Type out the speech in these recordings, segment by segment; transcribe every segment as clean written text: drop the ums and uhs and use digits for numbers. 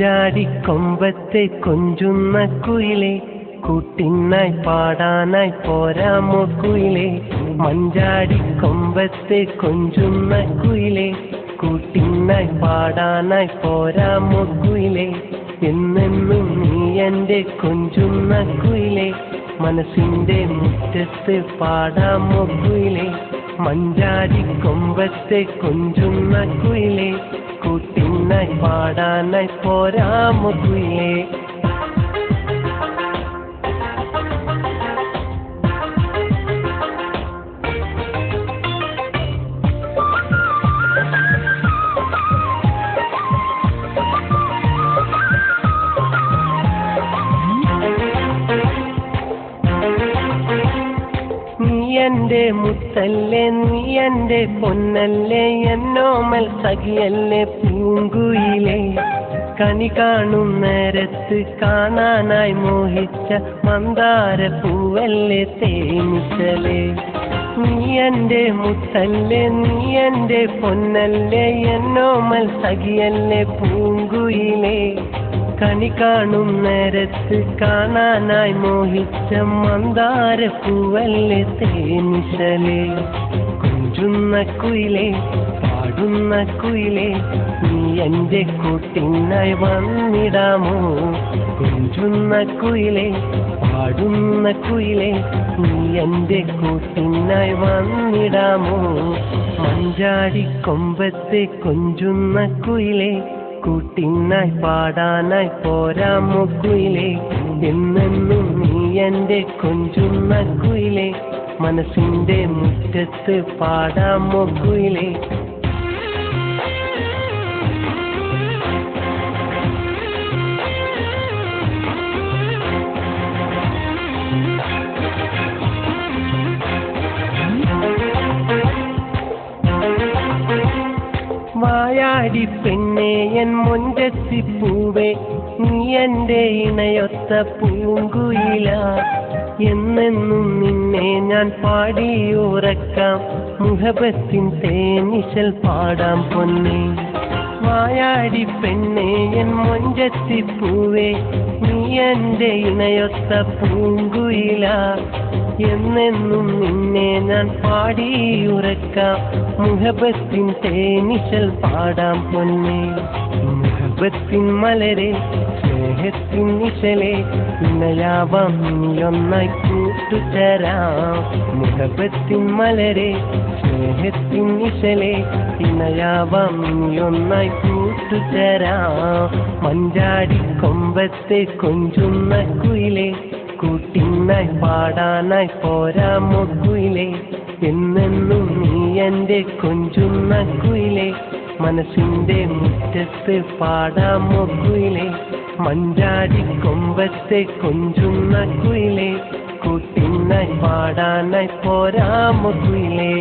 മഞ്ചാടിക്കൊമ്പത്തെ കൊഞ്ചുന്ന കുയിലേ, കൂട്ടിനായി പാടാനായി പോരാമോ കുയിലേ. മഞ്ചാടിക്കൊമ്പത്തെ കൊഞ്ചുന്ന കുയിലേ, കൂട്ടിനായി പാടാനായി പോരാമോ കുയിലേ. എന്നെന്നും നീ എൻ്റെ കൊഞ്ചുന്ന കുയിലേ, മനസ്സിൻ്റെ മുറ്റത്ത് പാടാമോ കുയിലേ. മഞ്ചാടിക്കൊമ്പത്തെ കൊഞ്ചുന്ന കുയിലേ, കൂട്ടിനായി പാടാനായി പോരാമോ കുയിലേ. നീ എൻ്റെ മുത്തല്ലേ, നീ എൻ്റെ പൊന്നല്ലേ, എന്നോമൽ സഖിയല്ലേ പൂങ്കുയിലേ. കണി കാണും നേരത്ത് കാണാനായി മോഹിച്ച മന്ദാര പൂവല്ലേ തേനിച്ചലേ. നീ എൻ്റെ മുത്തല്ലേ, നീ എൻ്റെ പൊന്നല്ലേ, എന്നോമൽ സഖിയല്ലേ പൂങ്കുയിലേ. കണി കാണും നേരത്ത് കാണാനായി മോഹിച്ച മന്ദാര പൂവല്ലേ തേനിശലേ. കൊഞ്ചുന്ന കുയിലേ, പാടുന്ന കുയിലേ, നീ എൻ്റെ കൂട്ടിനായി വന്നിടാമോ. കൊഞ്ചുന്ന കുയിലേ, പാടുന്ന കുയിലേ, നീ എൻ്റെ കൂട്ടിനായി വന്നിടാമോ. മഞ്ചാടിക്കൊമ്പത്തെ കൊഞ്ചുന്ന കുയിലേ, കൂട്ടിനായി പാടാനായി പോരാമോ കുയിലേ. എന്നെന്നും നീ എൻ്റെ കൊഞ്ചുന്ന കുയിലേ, മനസ്സിൻ്റെ മുറ്റത്ത് പാടാമോ കുയിലേ. വായാടി പെണ്ണേ എൻ മൊഞ്ചത്തിപ്പൂവേ, നീ എൻ്റെ ഇണയൊത്ത പൂങ്കുയില. എന്നെന്നും നിന്നെ ഞാൻ പാടിയുറക്കാം, മുഹബത്തിൻ തേനിശൽ പാടാം പൊന്നേ. വായാടി പെണ്ണേ എൻ മൊഞ്ചത്തിപ്പൂവേ, നീ എൻ്റെ ഇണയൊത്ത പൂങ്കുയില. എന്നെന്നും നിന്നെ ഞാൻ പാടിയുറക്കാം, മുഹബത്തിൻ തേനിശൽ പാടാം പൊന്നേ. മുഹബത്തിൻ മലരെ, സ്നേഹത്തിൻ നിശലേ, ഇണയാവാം നീയൊന്നായി കൂട്ടുതരാം. മുഹബത്തിൻ മലരെ, സ്നേഹത്തിൻ നിശലേ, ഇണയാവാം നീയൊന്നായി കൂട്ടുതരാം. മഞ്ചാടിക്കൊമ്പത്തെ കൊഞ്ചുന്ന കുയിലേ, കൂട്ടിനായി പാടാനായി പോരാമോ കുയിലേ. എന്നെന്നും നീ എൻ്റെ കൊഞ്ചുന്ന കുയിലേ, മനസ്സിൻ്റെ മുറ്റത്ത് പാടാമോ കുയിലേ. മഞ്ചാടിക്കൊമ്പത്തെ കൊഞ്ചുന്ന കുയിലേ, കൂട്ടിനായി പാടാനായി പോരാമോ കുയിലേ.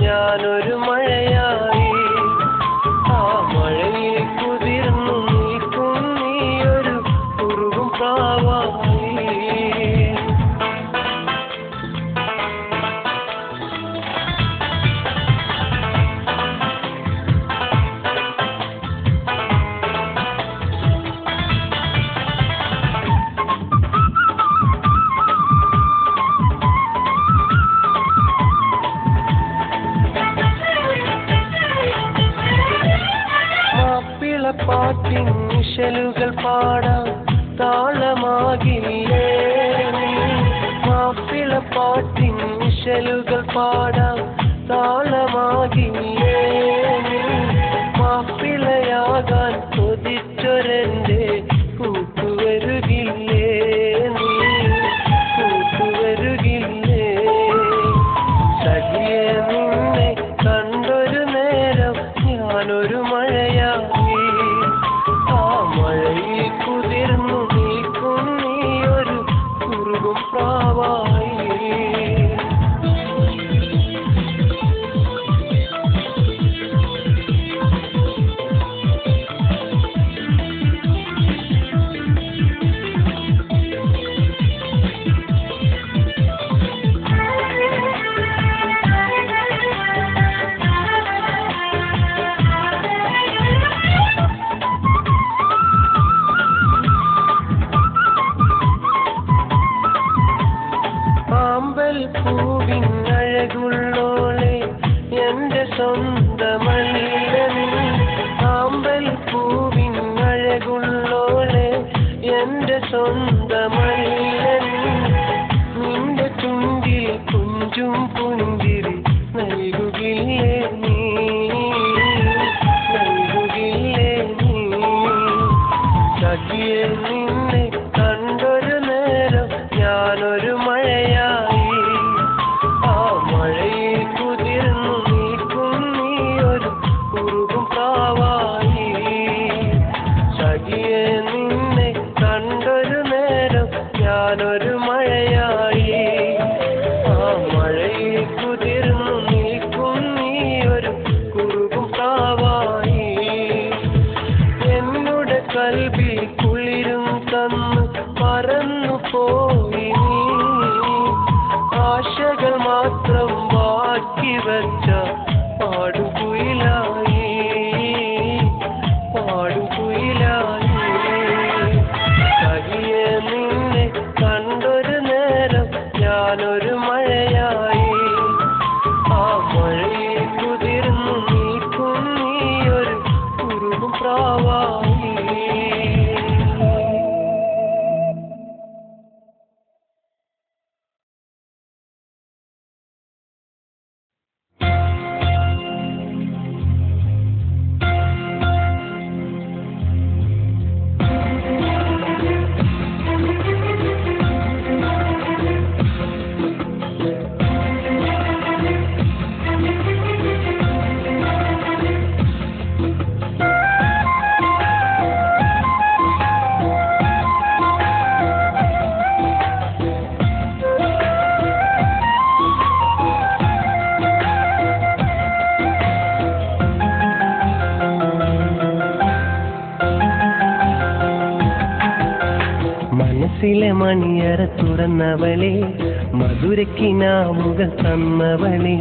ഞാനൊരു മഴയായി ആ മഴയിൽ പാട്ടിൻ നിശലുകൾ പാടാം താളമാകില്ലേ മാപ്പിള പാട്ടിൻ നിശലുകൾ പാടാം താളമാകില്ലേ മാപ്പിളയാകാൻ കൊതിച്ചൊരെന്റെ കൂട്ടുവരുകില്ലേ നീ കൂട്ടുവരുകില്ലേ സഖിയെ നിന്നെ കണ്ടൊരു നേരം ഞാനൊരു മഴയായി ആ മഴയിൽ കുതിർന്നു നീക്കും നീ ഒരു കുറുകും പ്രാവായി പൂവിനഴകുള്ളോളെ എന്റെ സ്വന്തമല്ല നീ ആമ്പൽ പൂവിനഴകുള്ളോളെ എന്റെ സ്വന്തമല്ല നീ നിന്റെ ചുണ്ടിൽ കുഞ്ചും പുഞ്ചിരി നൽകുകില്ലേ നീ നൽകുകില്ലേ നീ സഖിയെ നിന്നെ കണ്ടൊരു നേരം ഞാനൊരു മഴയായി മഴയിൽ കുതിർന്നു നീക്കും നീ ഒരു കുറുകും പ്രാവായി സഖിയെ നിന്നെ കണ്ടൊരു നേരം ഞാനൊരു മഴയായി ആ മഴയിൽ കുതിർന്നു നീക്കും നീ ഒരു കുറുകും പ്രാവായി എന്നുടെ കൽബിൽ കുളിരും തന്ന് പറന്നു പോയി നീ ആശകൾ മാത്രം ബാക്കി വച്ച പാടുകുയിലായി പാടുകുയിലായി സഖിയെ നിന്നെ കണ്ടൊരു നേരം ഞാനൊരു മഴയായി ആ മഴയിൽ കുതിർന്നു നീക്കും നീ ഒരു കുറുകും പ്രാവായി മനസ്സിലെ മണിയറ തുറന്നവളെ മധുരക്കിനാവുകൾ തന്നവളെ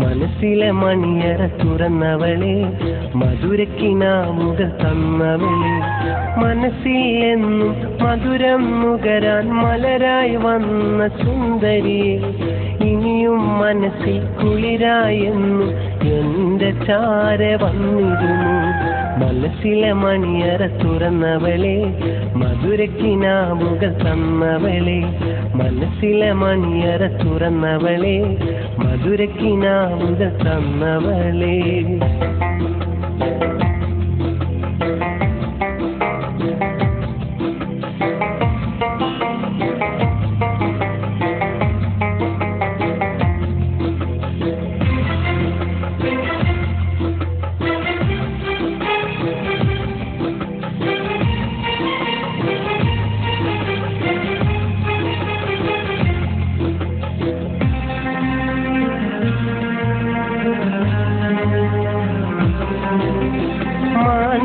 മനസ്സിലെ മണിയറ തുറന്നവളെ മധുരക്കിനാവുകൾ തന്നവളെ മനസ്സിൽ എന്നും മധുരം നുകരാൻ മലരായി വന്ന സുന്ദരിയെ ഇനിയും മനസ്സിൽ കുളിരായെന്നും എന്റെ ചാര വന്നിരുന്നു മനസ്സിലെ മണിയറ തുറന്നവളെ മധുരക്കിനാവുകൾ തന്നവളെ മനസ്സിലെ മണിയറ തുറന്നവളെ മധുരക്കിനാവുകൾ തന്നവളെ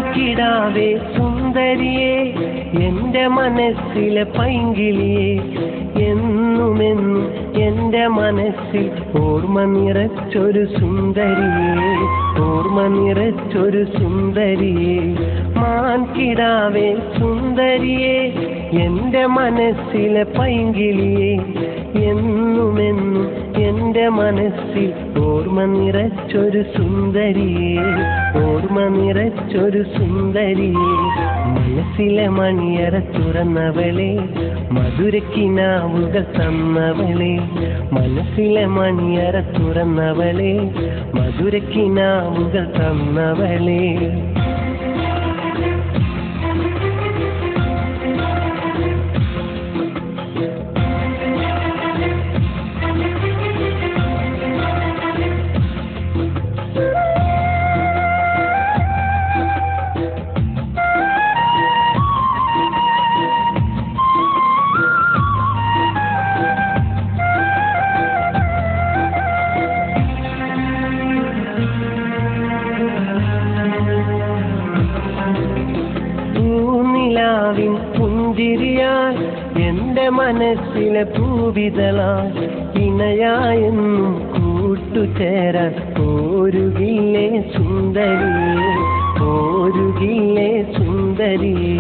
കിടാവേ സുന്ദരിയെ എന്റെ മനസ്സിലെ പൈങ്കിളിയെ എന്നുമെന്നും എന്റെ മനസ്സിൽ ഓർമ്മ നിറച്ചൊരു സുന്ദരിയെ ഓർമ്മ നിറച്ചൊരു സുന്ദരിയെ മാൻകിടാവേ സുന്ദരിയെ എന്റെ മനസ്സിലെ പൈങ്കിളിയെ എന്നുമെന്നും എൻ്റെ മനസ്സിൽ ഓർമ്മ നിറച്ചൊരു സുന്ദരിയെ, ഓർമ്മ നിറച്ചൊരു സുന്ദരിയെ. മനസ്സിലെ മണിയറ തുറന്നവളെ, മധുരക്കിനാവുകൾ തന്നവളെ. മനസ്സിലെ മണിയറ തുറന്നവളെ, മധുരക്കിനാവുകൾ തന്നവളെ. പൂനിലാവിൻ പുഞ്ചിരിയാൽ എൻ്റെ മനസ്സിലെ പൂവിതളാൽ ഇണയായെന്നും കൂട്ടുചേരാൻ പോരുകില്ലേ സുന്ദരിയെ, പോരുകില്ലേ സുന്ദരിയെ.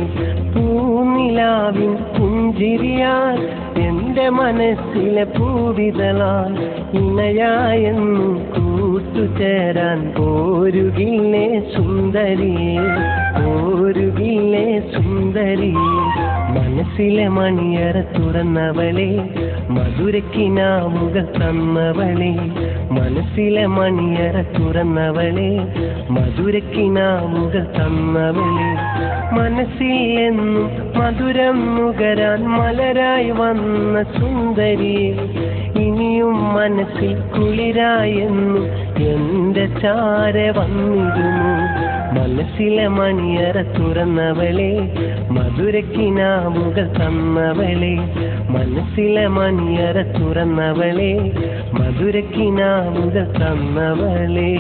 പൂനിലാവിൻ പുഞ്ചിരിയാൽ എൻ്റെ മനസ്സിലെ പൂവിതളാൽ ഇണയായെന്നും കൂട്ടുചേരാൻ പോരുകില്ലേ സുന്ദരിയെ, പോരുകില്ലേ സുന്ദരിയെ. മനസ്സിലെ മണിയറ തുറന്നവളെ, മധുരക്കിനാവുകൾ തന്നവളെ. മനസ്സിലെ മണിയറ തുറന്നവളെ, മധുരക്കിനാവുകൾ തന്നവളെ. മനസ്സിൽ എന്നും മധുരം നുകരാൻ മലരായി വന്ന സുന്ദരിയെ, ഇനിയും മനസ്സിൽ കുളിരായെന്നും എൻ്റെ ചാരെ വന്നിരുന്നു. മനസ്സിലെ മണിയറ തുറന്നവളെ, മധുരക്കിനാവുകൾ തന്നവളെ. മനസ്സിലെ മണിയറ തുറന്നവളെ, മധുരക്കിനാവുകൾ തന്നവളെ.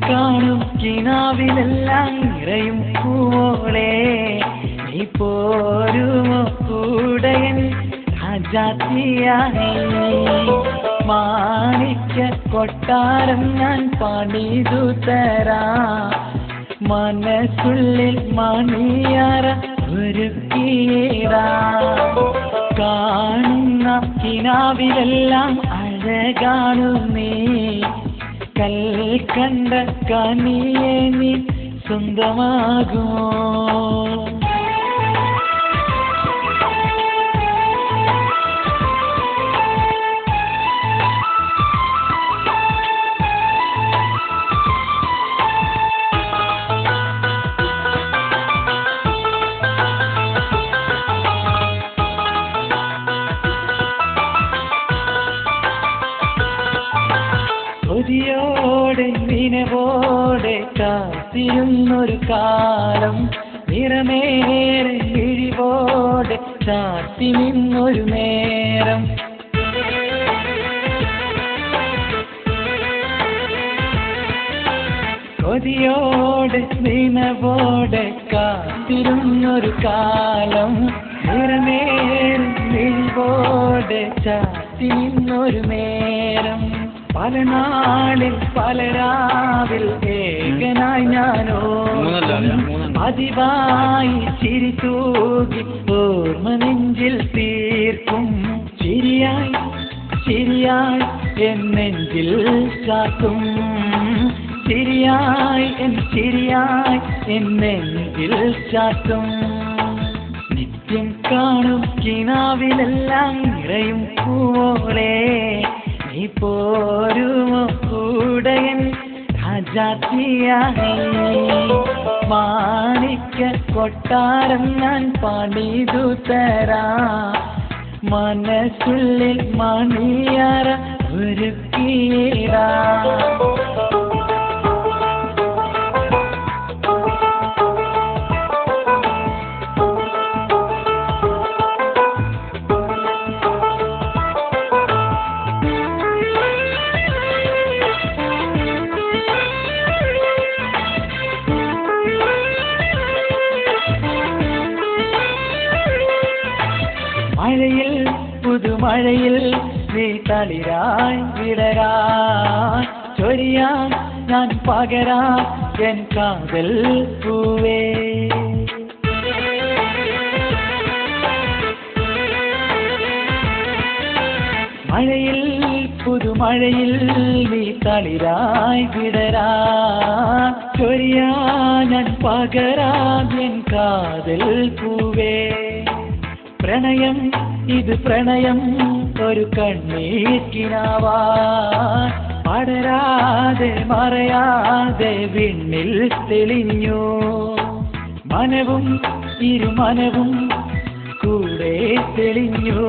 കാണും കിനാവിലെല്ലാം നിറയും പൂവോളെ, നീ പോരുമോ കൂടയൻ രാജാത്തിയായി. മാണിക്യ കൊട്ടാരം ഞാൻ പണിതു തരാം, മനസ്സുള്ളിൽ മണിയറ ഒരുക്കിയിടാം. കാണുന്ന കിനാവിലെല്ലാം അഴകാണു നീ, കൽക്കണ്ട കനിയെ നീ സ്വന്തമാകുമോ? കൊതിയോടെ നിനവോടെ കാത്തിരുന്നൊരു കാലം, നിറമേറെ കിഴിവോടെ ചാത്തി നിന്നൊരു നേരം. കൊതിയോടെ നിനവോടെ കാത്തിരുന്നൊരു കാലം, നിറമേറെ കിഴിവോടെ ചാത്തി നിന്നൊരു നേരം. പല നാളിൽ പല രാവിൽ ഏകനായി ഞാനോ പതിവായി ചിരി തൂകി ഓർമ്മ നെഞ്ചിൽ തീർക്കും. ചിരിയായി ചിരിയായി എൻ നെഞ്ചിൽ ചാത്തും, ചിരിയായി എൻ നെഞ്ചിൽ ചാത്തും. നിത്യം കാണും കിനാവിലെല്ലാം നിറയും പൂവോളെ, നീ പോരുമോ കൂടയൻ രാജാത്തിയായി. മാണിക്യ കൊട്ടാരം ഞാൻ പണിതു തരാം, മനസ്സുള്ളിൽ മണിയറ ഒരുക്കിയിടാം. മഴയിൽ നീ തളിരായി വിടരാൻ ചൊരിയാൻ ഞാൻ പകരാൻ എൻ കാതൽ പൂവേ. മഴയിൽ പുതുമഴയിൽ നീ തളിരായി വിടരാൻ ചൊരിയാൻ ഞാൻ പകരാൻ എൻ കാതൽ പൂവേ. പ്രണയം ഇത് പ്രണയം ഒരു കണ്ണീക്കിനാവാൻ പടരാതെ മറയാതെ വിണ്ണിൽ തെളിഞ്ഞു. മനവും ഇരുമനവും കൂടെ തെളിഞ്ഞു.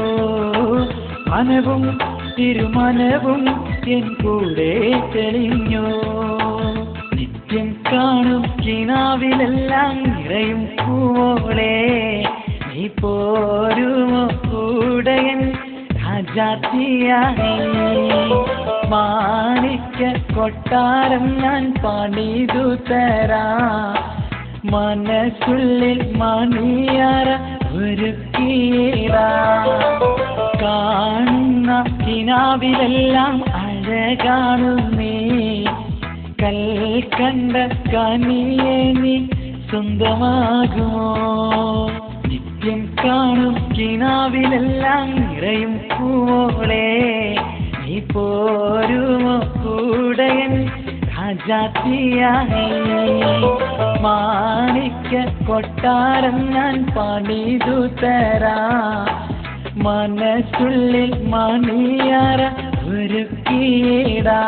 മനവും ഇരുമനവും എൻ കൂടെ തെളിഞ്ഞു. നിത്യം കാണും കിനാവിലെല്ലാം നിറയും പൂവോളെ നീ പോരുമോ കൂടയൻ രാജാത്തിയായി. മാണിക്യ കൊട്ടാരം ഞാൻ പണിതു തരാം. മനസ്സുള്ളിൽ മണിയറ ഒരുക്കിയിടാം. കാണുന്ന കിനാവിലെല്ലാം അഴകാണു നീ. കൽക്കണ്ട കനിയെ നീ സ്വന്തമാകുമോ. നിത്യം കാണും കിനാവിലെല്ലാം നിറയും പൂവോളെ നീ പോരുമോ കൂടയൻ രാജാത്തിയായി. മാണിക്യ കൊട്ടാരം ഞാൻ പണിതു തരാം. മനസ്സുള്ളിൽ മണിയറ ഒരുക്കിയിടാം.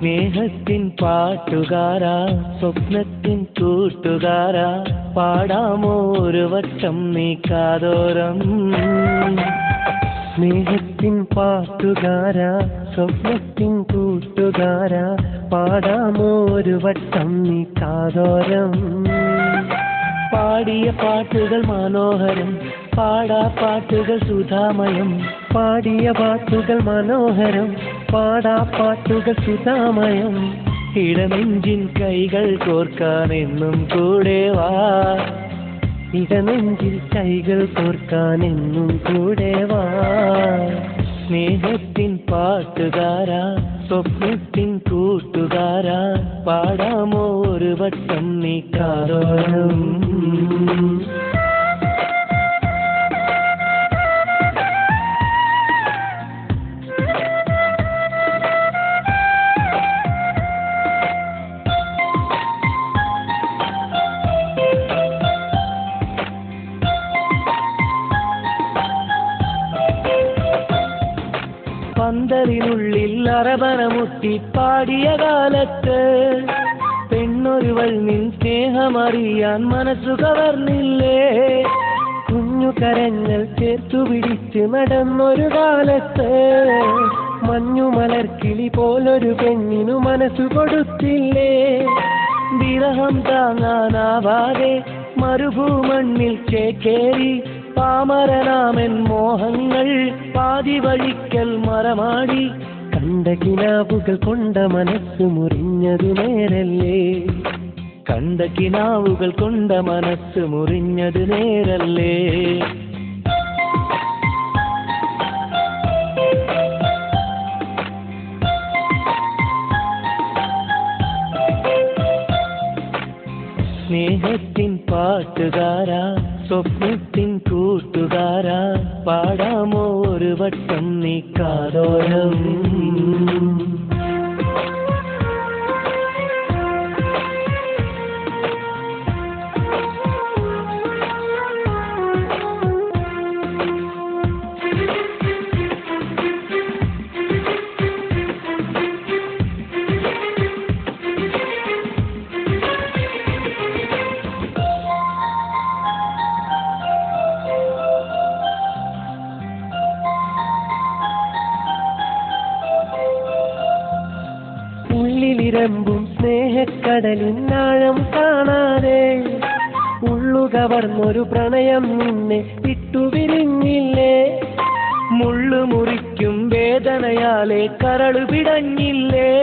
സ്നേഹത്തിൻ പാട്ടുകാരാ സ്വപ്നത്തിൻ കൂട്ടുകാരാ പാടാമോ ഒരു വട്ടം നീ കാതോരം. സ്നേഹത്തിൻ പാട്ടുകാരാ സ്വപ്നത്തിൻ കൂട്ടുകാരാ പാടാമോ ഒരു വട്ടം നീ കാതോരം. പാടിയ പാട്ടുകൾ മനോഹരം പാടാ പാട്ടുകൾ സുധാമയം. പാടിയ പാട്ടുകൾ മനോഹരം പാടാ പാട്ടുകൾ സുധാമയം. ഇടനെഞ്ചിൻ കൈകൾ കോർക്കാൻ എന്നും കൂടെ വാ. ഇടനെഞ്ചിൽ കൈകൾ കോർക്കാൻ എന്നും കൂടെ വാ. സ്നേഹത്തിൻ പാട്ടുകാരാ സ്വപ്നത്തിൻ കൂട്ടുകാരാ പാടാമോ ഒരു വട്ടം നീ കാതോരം. പന്തലിനുള്ളിൽ അറബനമുട്ടി പാടിയ കാലത്ത് പെണ്ണൊരുവൾ നിൻ സ്നേഹമറിയാൻ മനസ്സു കവർന്നില്ലേ. കുഞ്ഞു കരങ്ങൾ ചേർത്തു പിടിച്ച് നടന്നൊരു കാലത്ത് മഞ്ഞുമലർക്കിളി പോലൊരു പെണ്ണിനു മനസ്സു കൊടുത്തില്ലേ. വിരഹം താങ്ങാനാവാതെ മരുഭൂമണ്ണിൽ ചേക്കേറി പാമരനാമൻ മോഹങ്ങൾ പാതി വഴിക്കൽ മറമാടി. കണ്ട കിനാവുകൾ കൊണ്ട മനസ്സ് മുറിഞ്ഞതു നേരല്ലേ. കണ്ട കിനാവുകൾ കൊണ്ട മനസ്സ് മുറിഞ്ഞതു നേരല്ലേ. സ്നേഹത്തിൻ പാട്ടുകാരാ സ്വപ്നത്തിൻ കൂട്ടുകാരാ പാടാമോ ഒരു വട്ടം നീ കാതോരം. കടലിനാഴം കാണാതെ ഉള്ളുകവർന്നൊരു പ്രണയം നിന്നെ വിട്ടുപിരിഞ്ഞില്ലേ? മുള്ളു മുറിക്കും വേദനയാലെ കരളു പിടഞ്ഞില്ലേ?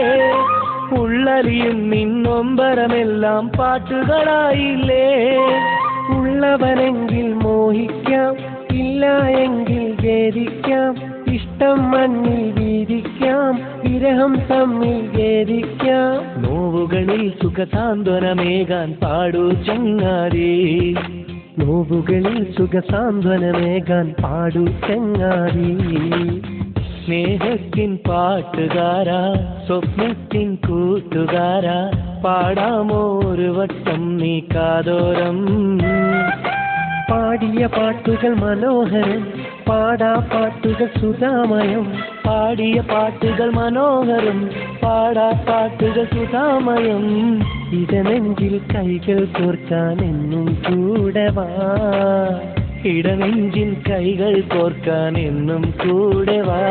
ഉള്ളലിയും നിന്നൊമ്പരമെല്ലാം പാട്ടുകളായില്ലേ? ഉള്ളവനെങ്കിൽ മോഹിക്കാം, ഇല്ല എങ്കിൽ ഖേദിക്കാം. ഇഷ്ടം മണ്ണിൽ വീതിക്കാം, വിരഹം തമ്മിൽ ഖേദിക്കാം. നോവുകളിൽ സുഖസാന്ത്വനമേകാൻ പാടൂ ചങ്ങാതി, നോവുകളിൽ സുഖസാന്ത്വനമേകാൻ പാടൂ ചങ്ങാതി. സ്നേഹത്തിൻ പാട്ടുകാരാ, സ്വപ്നത്തിൻ കൂട്ടുകാരാ, പാടാമോ ഒരു വട്ടം നീ കാതോരം? പാടിയ പാട്ടുകൾ മനോഹരം, പാടാ പാട്ടുകൾ സുധാമയം. പാടിയ പാട്ടുകൾ മനോഹരം, പാടാ പാട്ടുകൾ സുധാമയം. ഇടനെഞ്ചിൽ കൈകൾ കോർക്കാൻ എന്നും കൂടെ വാ, ഇടനെഞ്ചിൻ കൈകൾ കോർക്കാൻ എന്നും കൂടെ വാ.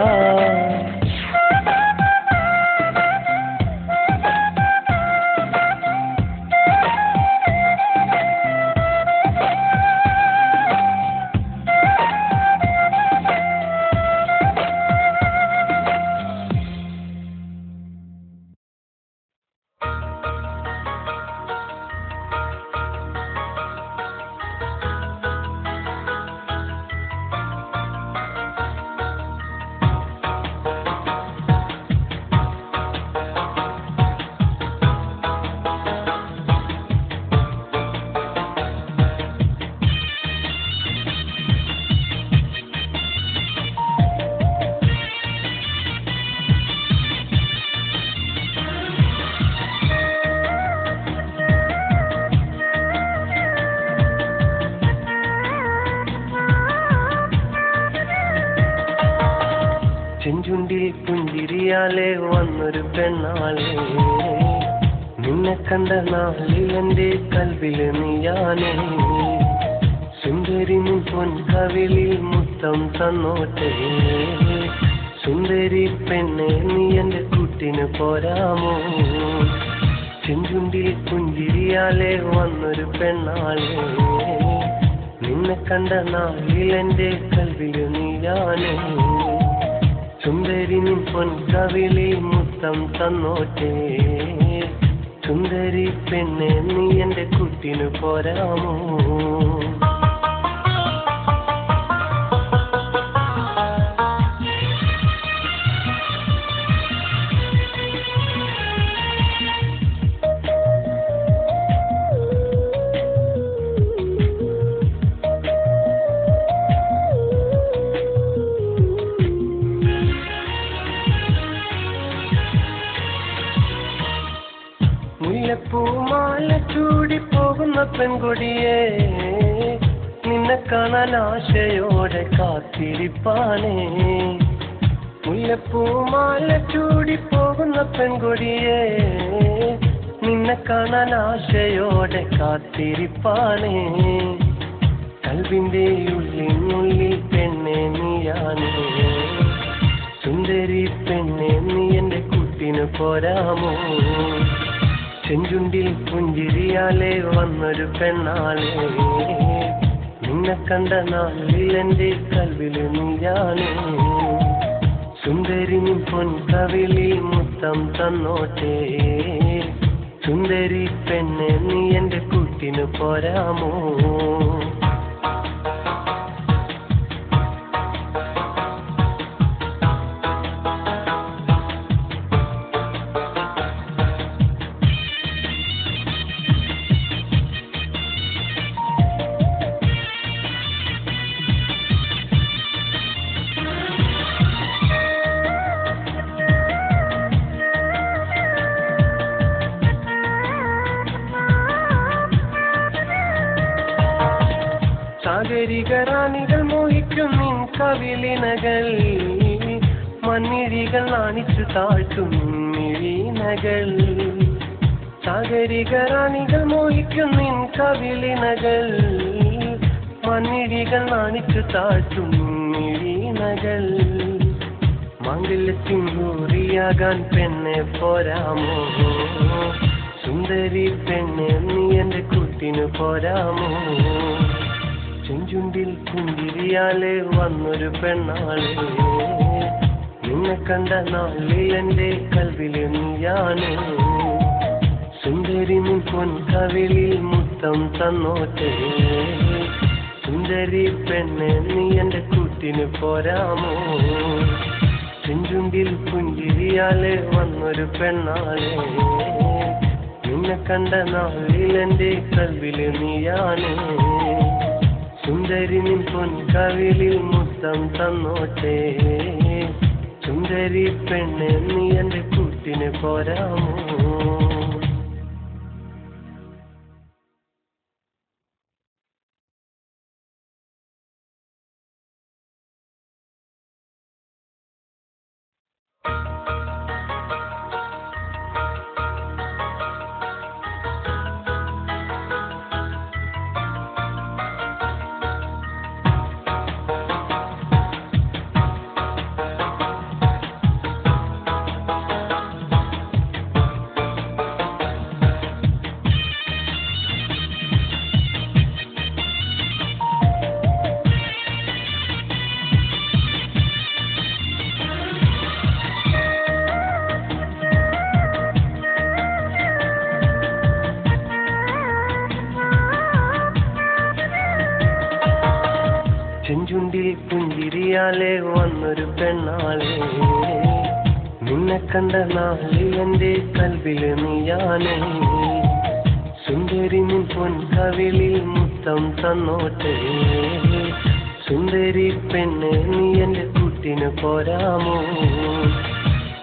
ചെഞ്ചുണ്ടിൽ പുഞ്ചിരിയാലെ വന്നൊരു പെണ്ണാളെ, നിന്നെ കണ്ട നാളിൽ എൻ്റെ കൽവില് നീയാനേ. സുന്ദരി നിൻ പൊൻകവിളിൽ മുത്തം തന്നോട്ടെ, സുന്ദരി പെണ്ണെ നീ എൻ്റെ കൂട്ടിന് പോരാമോ? ചെഞ്ചുണ്ടിൽ പുഞ്ചിരിയാലെ വന്നൊരു പെണ്ണാളെ, നിന്നെ കണ്ട നാളിൽ എൻ്റെ കൽവില് നീയാനേ. സുന്ദരി നിൻ പൊൻകവിളിൽ മുത്തം തന്നോട്ടെ, സുന്ദരി പെണ്ണെ നീ എൻ്റെ കൂട്ടിന് പോരാമോ? പൂമാല ചൂടി പോകുന്ന പെൺകൊടിയെ, നിന്നെ കാണാൻ ആശയോടെ കാത്തിരിപ്പാനേ. മുല്ലപ്പൂമാല ചൂടി പോകുന്ന പെൺകൊടിയെ, നിന്നെ കാണാൻ ആശയോടെ കാത്തിരിപ്പാനേ. കൽവിന്റെ ഉള്ളിനുള്ളിൽ പെണ്ണെ നീയാനേ, സുന്ദരി പെണ്ണെ നീ എൻ്റെ കൂട്ടിന് പോരാമോ? ചെഞ്ചുണ്ടിൽ പുഞ്ചിരിയാലെ വന്നൊരു പെണ്ണാളെ, നിന്നെ കണ്ട നാളിൽ എൻ്റെ കൽവില് നീയാനേ. സുന്ദരി നിൻ പൊൻകവിളിൽ മുത്തം തന്നോട്ടെ, സുന്ദരി പെണ്ണെ നീ എൻ്റെ കൂട്ടിന് പോരാമോ? സാഗരികറാണികൾ മോഹിക്കും നിൻ കവിളിനകൾ, മണ്ണിഴികൾ നാണിച്ചു താഴ്ത്തും മിഴിനകൾ. സാഗരികറാണികൾ മോഹിക്കും നിൻ കവിളിനകൾ, മണ്ണിഴികൾ നാണിച്ചു താഴ്ത്തും മിഴിനകൾ. മംഗല്യത്തിൻ നൂറിയാകാൻ പെണ്ണെ പോരാമോ? സുന്ദരി പെണ്ണെ നീ എന്റെ കൂട്ടിനു പോരാമോ ചെഞ്ചുണ്ടിൽ പുഞ്ചിരിയാലെ വന്നൊരു പെണ്ണാളെ നിന്നെ കണ്ട നാളിൽ എന്റെ കൽവില് നീയാണ് സുന്ദരി നിൻ പൊൻകവിളിൽ മുത്തം തന്നോട്ടെ സുന്ദരി പെണ്ണെ നീ എന്റെ കൂട്ടിനു പോരാമോ ചെഞ്ചുണ്ടിൽ പുഞ്ചിരിയാലെ വന്നൊരു പെണ്ണാളെ നിന്നെ കണ്ട നാളിൽ എന്റെ കൽവില് നീയാണ് സുന്ദരി നിൻ പൊൻകവിളിൽ മുത്തം തന്നോട്ടെ സുന്ദരി പെണ്ണെ നീ എന്റെ കൂട്ടിന് പോരാമോ ചെഞ്ചുണ്ടിൽ പുഞ്ചിരിയാലെ വന്നൊരു പെണ്ണാളെ നിന്നെ കണ്ട നാളിൽ എന്റെ കൽവില് നീയാണ് സുന്ദരി നിൻ പൊൻകവിളിൽ മുത്തം തന്നോട്ടെ സുന്ദരി പെണ്ണെ നീ എന്റെ കൂട്ടിന് പോരാമോ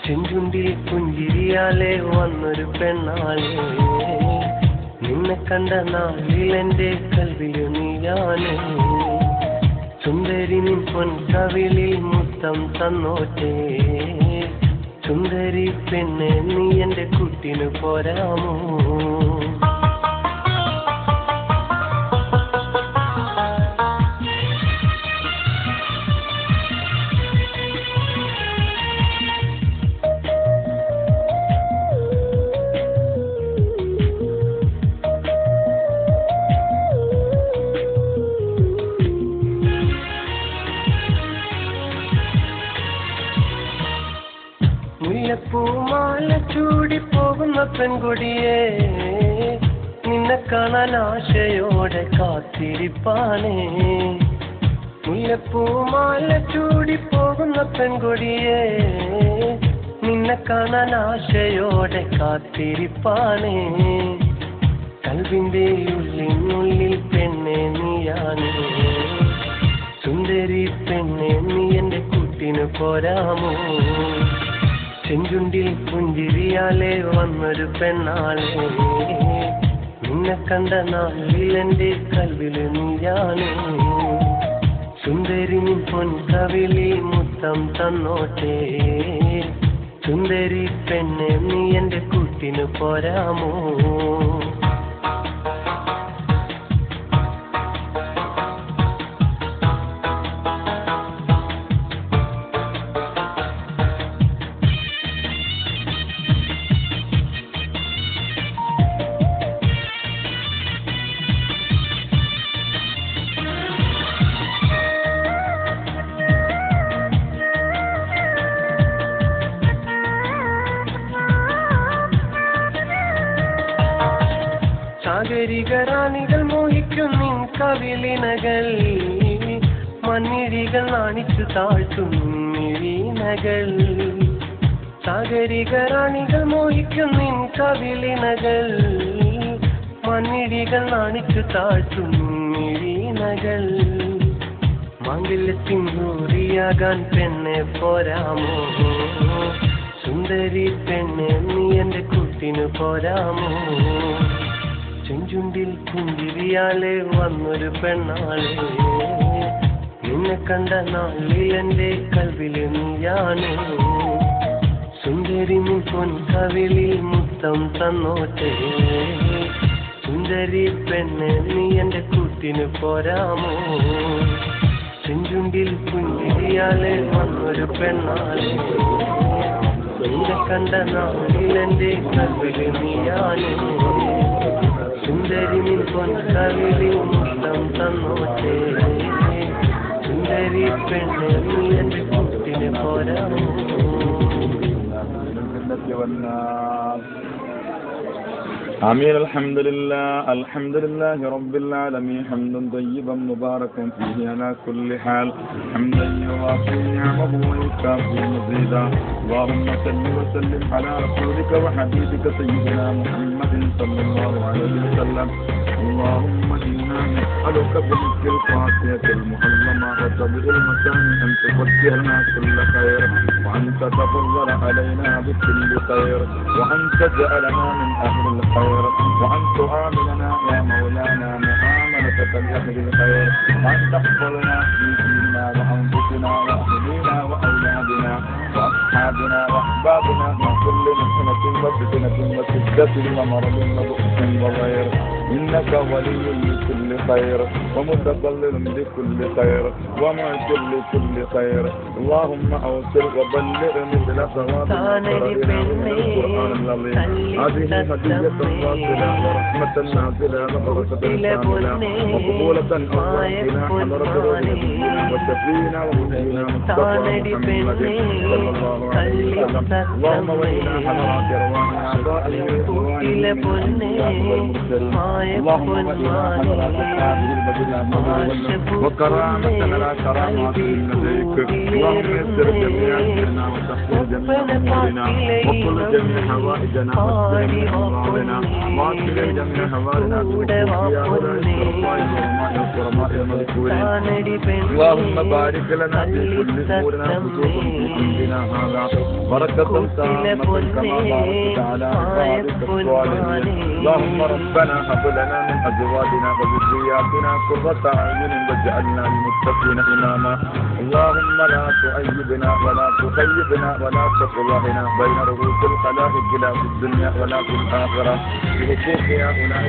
ചെഞ്ചുണ്ടിൽ പുഞ്ചിരിയാലെ വന്നൊരു പെണ്ണാളെ നിന്നെ കണ്ട നാളിൽ എന്റെ കൽവില് നീയാണ് സുന്ദരി നിൻ പൊൻകവിളിൽ മുത്തം തന്നോട്ടെ സുന്ദരി പെണ്ണെ നീ എന്റെ കൂട്ടിന് പോരാമോ പൂമാല ചൂടി പോകുന്ന പെൺകൊടിയെ നിന്നെ കാണാൻ ആശയോടെ കാത്തിരിപ്പാനേ മുല്ലപ്പൂമാല ചൂടി പോകുന്ന പെൺകൊടിയെ നിന്നെ കാണാൻ ആശയോടെ കാത്തിരിപ്പാനേ കൽവിന്റെ ഉള്ളിനുള്ളിൽ പെണ്ണെ നീയാണ് സുന്ദരി പെണ്ണെ നീ എന്റെ കൂട്ടിന് പോരാമോ ചെഞ്ചുണ്ടിൽ പുഞ്ചിരിയാലെ വന്നൊരു പെണ്ണാളെ നിന്നെ കണ്ട നാളിൽ എന്റെ കൽവില് നീയാണ് സുന്ദരി നിൻ പൊൻകവിളിൽ മുത്തം തന്നോട്ടെ സുന്ദരി പെണ്ണെ നീ എന്റെ കൂട്ടിന് പോരാമോ സാഗരികറാണികൾ മോഹിക്കും നിൻ കവിളിനകൾ മണ്ണിഴികൾ നാണിച്ചു താഴ്ത്തും മിഴിനകൾ സാഗരികറാണികൾ മോഹിക്കും നിൻ കവിളിനകൾ മണ്ണിഴികൾ നാണിച്ചു താഴ്ത്തും മിഴിനകൾ മാംഗല്യത്തിൻ നൂറിയാകാൻ പെണ്ണെ പോരാമോ സുന്ദരി പെണ്ണെ നീ എന്റെ കൂട്ടിന് പോരാമോ ചെഞ്ചുണ്ടിൽ പുഞ്ചിരിയാലെ വന്നൊരു പെണ്ണാളെ നിന്നെ കണ്ട നാളിൽ എന്റെ കൽവില് നീയാണ് സുന്ദരി നിൻ പൊൻകവിളിൽ മുത്തം തന്നോട്ടെ സുന്ദരി പെണ്ണെ നീ എന്റെ കൂട്ടിന് പോരാമോ ചെഞ്ചുണ്ടിൽ പുഞ്ചിരിയാലെ വന്നൊരു പെണ്ണാളെ നിന്നെ കണ്ട നാളിലെന്റെ കവിളി നീയാണ് സുന്ദരി നിൻ പൊൻകവിളി മുത്തം തന്നോട്ടെ സുന്ദരി പെണ്ണ് നീ എന്റെ കുട്ടിനെ പോരാമോ آمين. الحمد لله رب العالمين حمدا طيبا مباركا فيه على كل حال حمدا يوافي نعمه ويكافئ مزيدا اللهم صل وسلم على رسولك وحبيبك سيدنا محمد صلى الله عليه وسلم اللهم إنا نسألك بملك القاسية المحلمة وتبغ المسامي أن تفكرنا كل خير وأن تتفضل علينا بكل خير وأن تجعلنا من أهل الخير وأن تعاملنا يا مولانا معاملة الأهل الخير وأن تحفظنا في ديننا وأنفسنا وأهلنا وأولادنا وأصحابنا وأحبابنا من كل محنة وفتنة وشدة ومرض وبؤس وغير إنك ولي لكل خير ومتضلل بكل خير ومعد لكل خير اللهم أوصل وبلغ مثل ثواب القرآن العظيم هذه هدية واصلة ورحمة نازلة وبركة كاملة وقبولة أوصلنا حضرة رسولنا وشفينا ومنعنا مصطفى محمد صلى الله عليه وسلم اللهم وإلى حضرات أرواحنا أعضائه والمرسلين اللهم وإلى حضرات هذه المدينة وكرامتنا لا كرامات من لديك اللهم يسر جميع أمرنا وتحفظ جميع أمورنا وكل جميع حوائجنا واسلم من أمراضنا واغفر جميع حوائجنا يا هؤلاء الكرماء المذكورين اللهم بارك لنا في كل أمورنا خصوصا في ديننا هذا بركة تامة كما باركت على عبادك الصالحين اللهم ربنا هب لنا من أزواجنا وذرياتنا قرة أعين واجعلنا للمتقين إماما اللهم لا تؤيدنا ولا تخيبنا ولا تفضحنا بين رؤوس الخلائق لا في الدنيا ولا في الآخرة بحقوق هؤلاء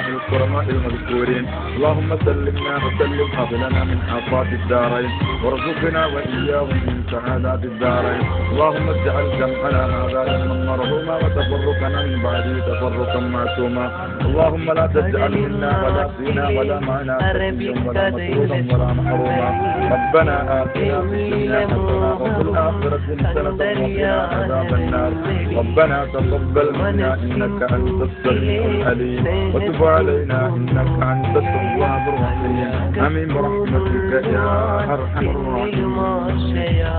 الكرماء المذكورين اللهم سلمنا وسلم قبلنا من آفات الدارين وارزقنا وإياهم من سعادات الدارين اللهم اجعل جمعنا هذا يوما مرحوما وتفرقنا من بعده تفرقا معصوما اللهم لا تجعل منا ولا فينا ولا معنا شقيا ولا مسرودا ولا محروما ربنا آتنا في الدنيا حسنة وفي الآخرة حسنة وقنا عذاب النار ربنا تقبل منا إنك أنت السميع العليم وتب علينا إنك أنت التواب الرحيم آمين برحمتك يا أرحم الراحمين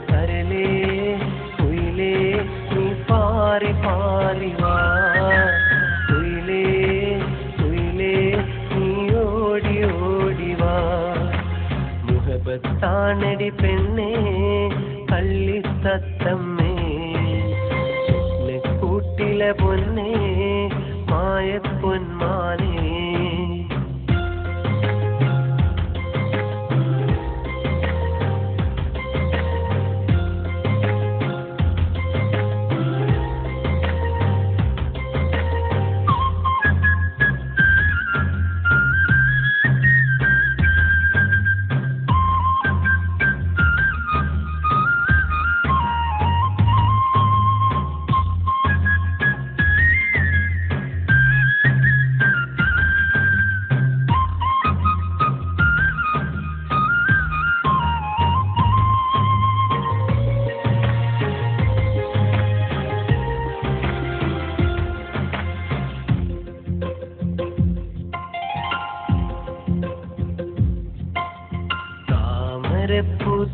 കരലേ കുയിലേ നീ പാറി പാറി വാ കുയിലേ കുയിലേ നീ ഓടി ഓടി വാ മുഹബത്താണടി പെണ്ണേ കള്ളിത്തത്തമ്മേ കൂട്ടിലെ പൊന്നേ മായപ്പൊന്മാനേ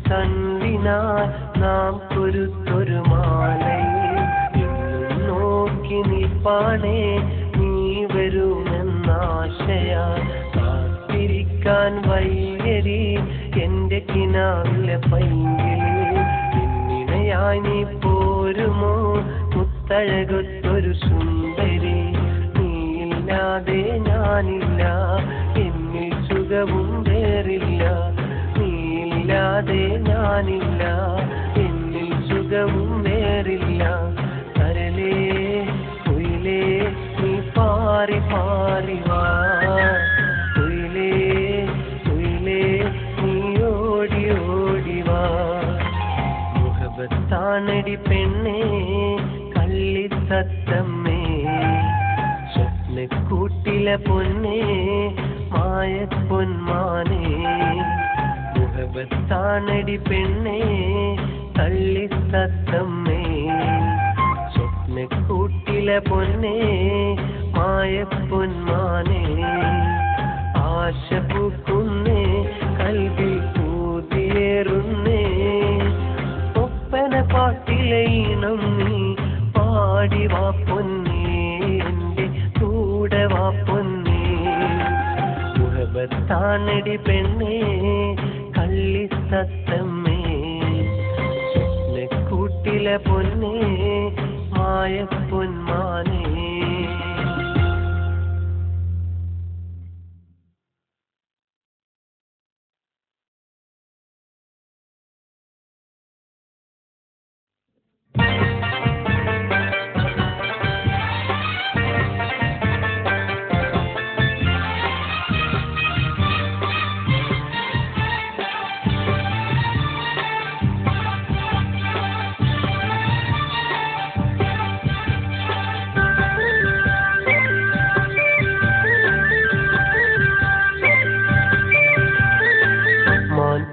തന്നിനാൽ നാം കുരുത്തൊരു മാലയിൽ നോക്കി നിൽപ്പാണേ നീ വരുമെന്നാശയാ കാത്തിരിക്കാൻ വയ്യരി എന്റെ കിനാവിലെ പൈങ്കിളി പിന്നിണയായി നീ പോരുമോ മുത്തഴകൊത്തൊരു സുന്ദരി നീയില്ലാതെ ഞാനില്ല എന്നിൽ സുഖവും വേറില്ല നീയില്ലാതെ ഞാനില്ല എന്നിൽ സുഖവും വേറില്ല കരലേ മാറിവാ തുയിലേ തുയിലേ നീ ഓടി ഓടിവാ മുഹബത്താണടി പെണ്ണേ കള്ളിത്തത്തമ്മേ സ്വപ്നക്കൂട്ടിലെ പൊന്നേ മായപ്പൊന്മാനേ മുഹബത്താണടി പെണ്ണേ കള്ളിത്തത്തമ്മേ സ്വപ്നക്കൂട്ടിലെ പൊന്നേ മായപ്പൊന്മാനേ ആശ പൂക്കുന്നേ കൽവിൽ പൂതിയേറുന്നേ ഒപ്പന പാട്ടിലെ ഈണം നീ പാടി വാ പൊന്നേ എന്റെ കൂടെ വാ പൊന്നേ മുഹബത്താണടി പെണ്ണേ കള്ളിത്തത്തമ്മേ സ്വപ്നക്കൂട്ടിലെ പൊന്നേ മായപ്പൊന്മാനേ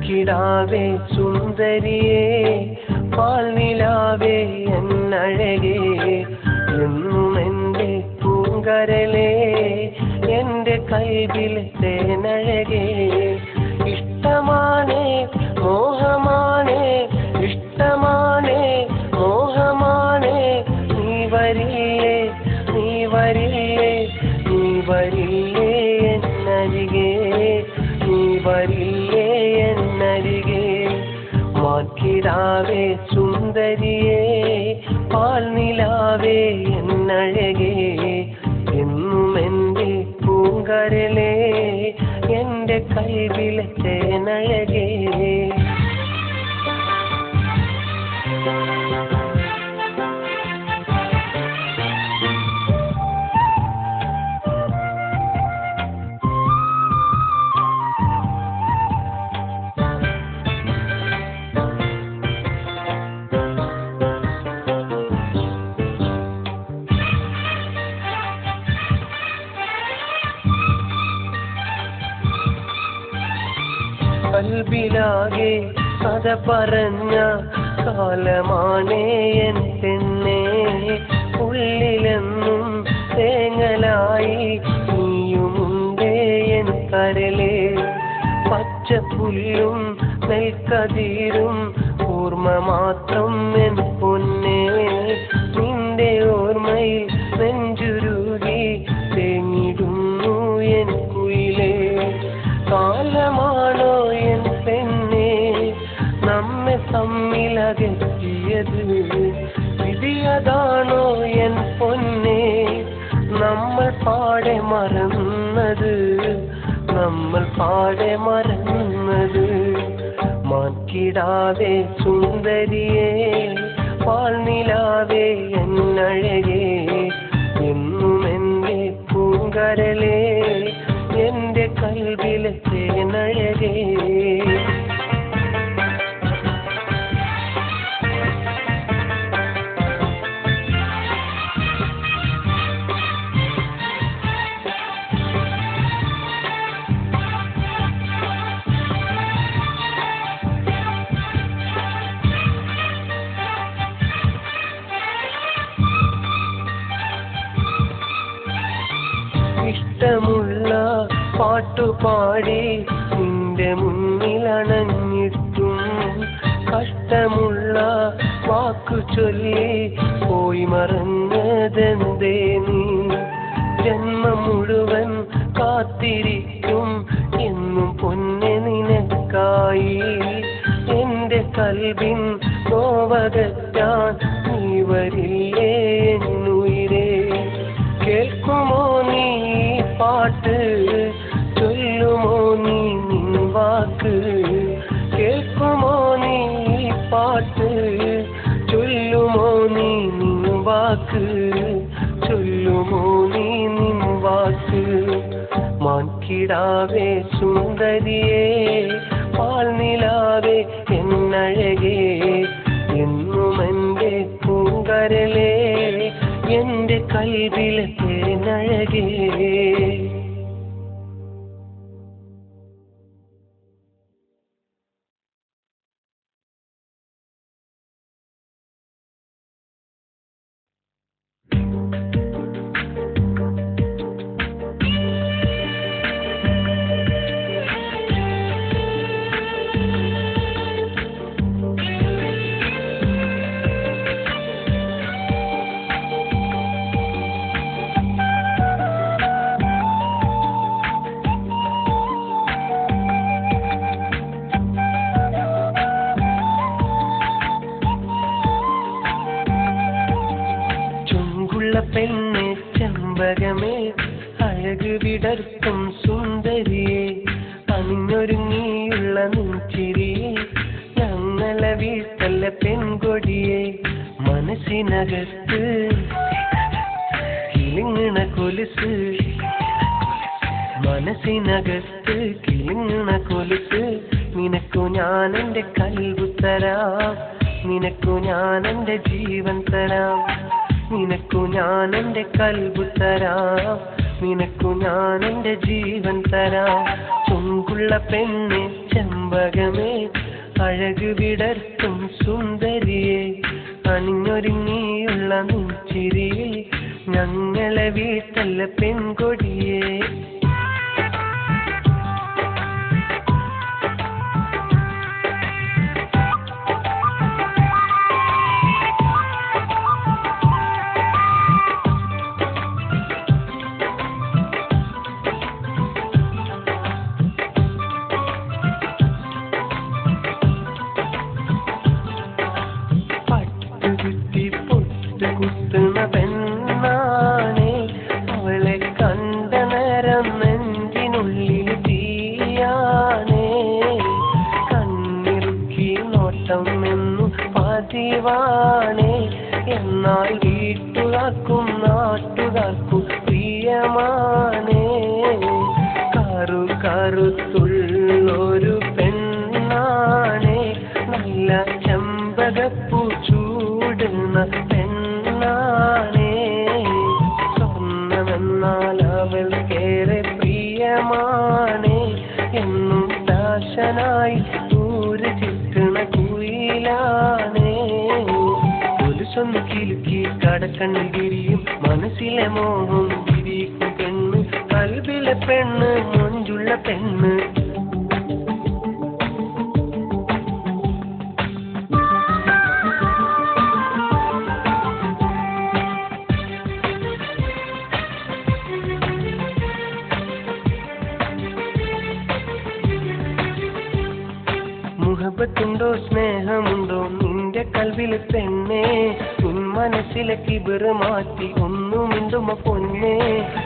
കിടാവേ സുന്ദരിയേ പാൽനിലാവേ എന്നഴകേ എന്നും എൻ്റെ പൂങ്കരലേ എൻ്റെ കൈവിലെ തേനഴകേ ഇഷ്ടമാനേ മോഹമാനേ ഇഷ്ടമാനേ മോഹമാനേ നീ വരില്ലേ നീ വരില്ലേ നീ വരില്ലേ എന്നരികേ നീ വരില്ലേ എന്നരികേ മാക്കിടാവേ സുന്ദരിയേ പാൽനിലാവേ എന്നഴകേ എന്നും എൻ്റെ പൂങ്കരലേ എൻ്റെ കൈവിലെ തേനഴകേ കൽബിലാകെ കഥ പറഞ്ഞ കാലമാണേ എൻ പെണ്ണേ ഉള്ളിലെന്നും തേങ്ങലായി നീയുമുണ്ടേ എൻ കരലേ പച്ചപ്പുല്ലും നെൽക്കതിരും ഓർമ്മ മാത്രം എൻ പൊന്നേ നിന്റെ ഓർമ്മയിൽ നെഞ്ചുരുകി തേങ്ങിടുന്നു എൻ കുയിലേ കാലമാണോ എൻ പെണ്ണേ നമ്മെ തമ്മിലകറ്റിയത് വിധിയതാണോ എൻ പൊന്നേ നമ്മൾ പാടെ മറന്നത് നമ്മൾ പാടെ മറന്നത് മാക്കിടാവേ സുന്ദരിയേ പാൽനിലാവേ എന്നഴകേ എന്നും എൻ്റെ പൂങ്കരലേ എൻ്റെ കൽവിലെ തേനഴകേ ഇഷ്ടമുള്ള പാട്ടുപാടി നിന്റെ മുന്നിലണഞ്ഞിട്ടും കഷ്ടമുള്ള വാക്കു ചൊല്ലി പോയി മറന്നതെന്തേ നീ ജന്മം മുഴുവൻ കാത്തിരിക്കും എന്നും പൊന്നെ നിനക്കായി എന്റെ കൽവിൻ നോവകറ്റാൻ നീ വരില്ലേ എന്നുയിരേ കേൾക്കുമോ നീ പാട്ട് ചൊല്ലുമോ നീ നിൻ വാക്ക് കേൾക്കുമോ നീ പാട്ട് ചൊല്ലുമോ നീ നിൻ വാക്ക് ചൊല്ലുമോ നീ നിൻ വാക്ക് പൂങ്കിടാവേ സുന്ദരിയേ പാൽനിലാവേ എന്നഴകേ എന്നും എൻ്റെ പൂങ്കരലേ എൻ്റെ കൽവിലെ തേനഴകേ. പെണ്ണെ ചെമ്പകമേ അഴക് വിടർത്തും സുന്ദരിയെ അണിഞ്ഞൊരുങ്ങിയുള്ള നെഞ്ചിരിയെ ഞങ്ങളെ വീട്ടല്ല പെൺകൊടിയെ മനസ്സിനകത്ത് കിളിങ്ങണ കൊലുസ് മനസ്സിനകത്ത് കിളിങ്ങണ കൊലുസ് നിനക്കു ഞാൻ എൻ്റെ കൽബ് തരാം നിനക്കു ഞാൻ എൻ്റെ ജീവൻ തരാം നിനക്കു ഞാൻ എൻ്റെ കൽബ് തരാം നിനക്കു ഞാൻ എൻ്റെ ജീവൻ തരാം. ചുങ്കുള്ള പെണ്ണെ ചെമ്പകമേ അഴക് വിടർത്തും സുന്ദരിയെ അണിഞ്ഞൊരുങ്ങിയുള്ള നെഞ്ചിരിയെ ഞങ്ങളെ വീട്ടല്ല പെൺകൊടിയെ. കുത്തുന്ന പെണ്ണാണേ അവളെ കണ്ട നേരം നെഞ്ചിനുള്ളിൽ തീയാണേ കണ്ണിറുക്കി നോട്ടം എന്നു പതിവാണേ എന്നാൽ വീട്ടുകാർക്കും നാട്ടുകാർക്കും പ്രിയമാണേ കറുത്തുള്ളൊരു പെണ്ണാണേ നല്ല ചെമ്പകപ്പൂ ചൂടുന്ന പെണ്ണാണേ സ്വർണ്ണമെന്നാൽ അവൾക്കേറെ പ്രിയമാണേ എന്നും ദാശനായി ഊര് ചുറ്റണ കുയിലാണേ കൊലുസൊന്ന് കിലുക്കി കടക്കണ്ണിൽ വിരിയും മനസ്സിലെ മോഹം വിരിക്കും പെണ്ണ് കൽബിലെ പെണ്ണ് മൊഞ്ചുള്ള പെണ്ണ്. മുഹബത്തുണ്ടോ സ്നേഹമുണ്ടോ നിന്റെ കൽവിലെ പെണ്ണേ നിൻ മനസ്സിലെ കിബറ് മാറ്റി ഒന്നു മിണ്ടുമ പൊന്നേ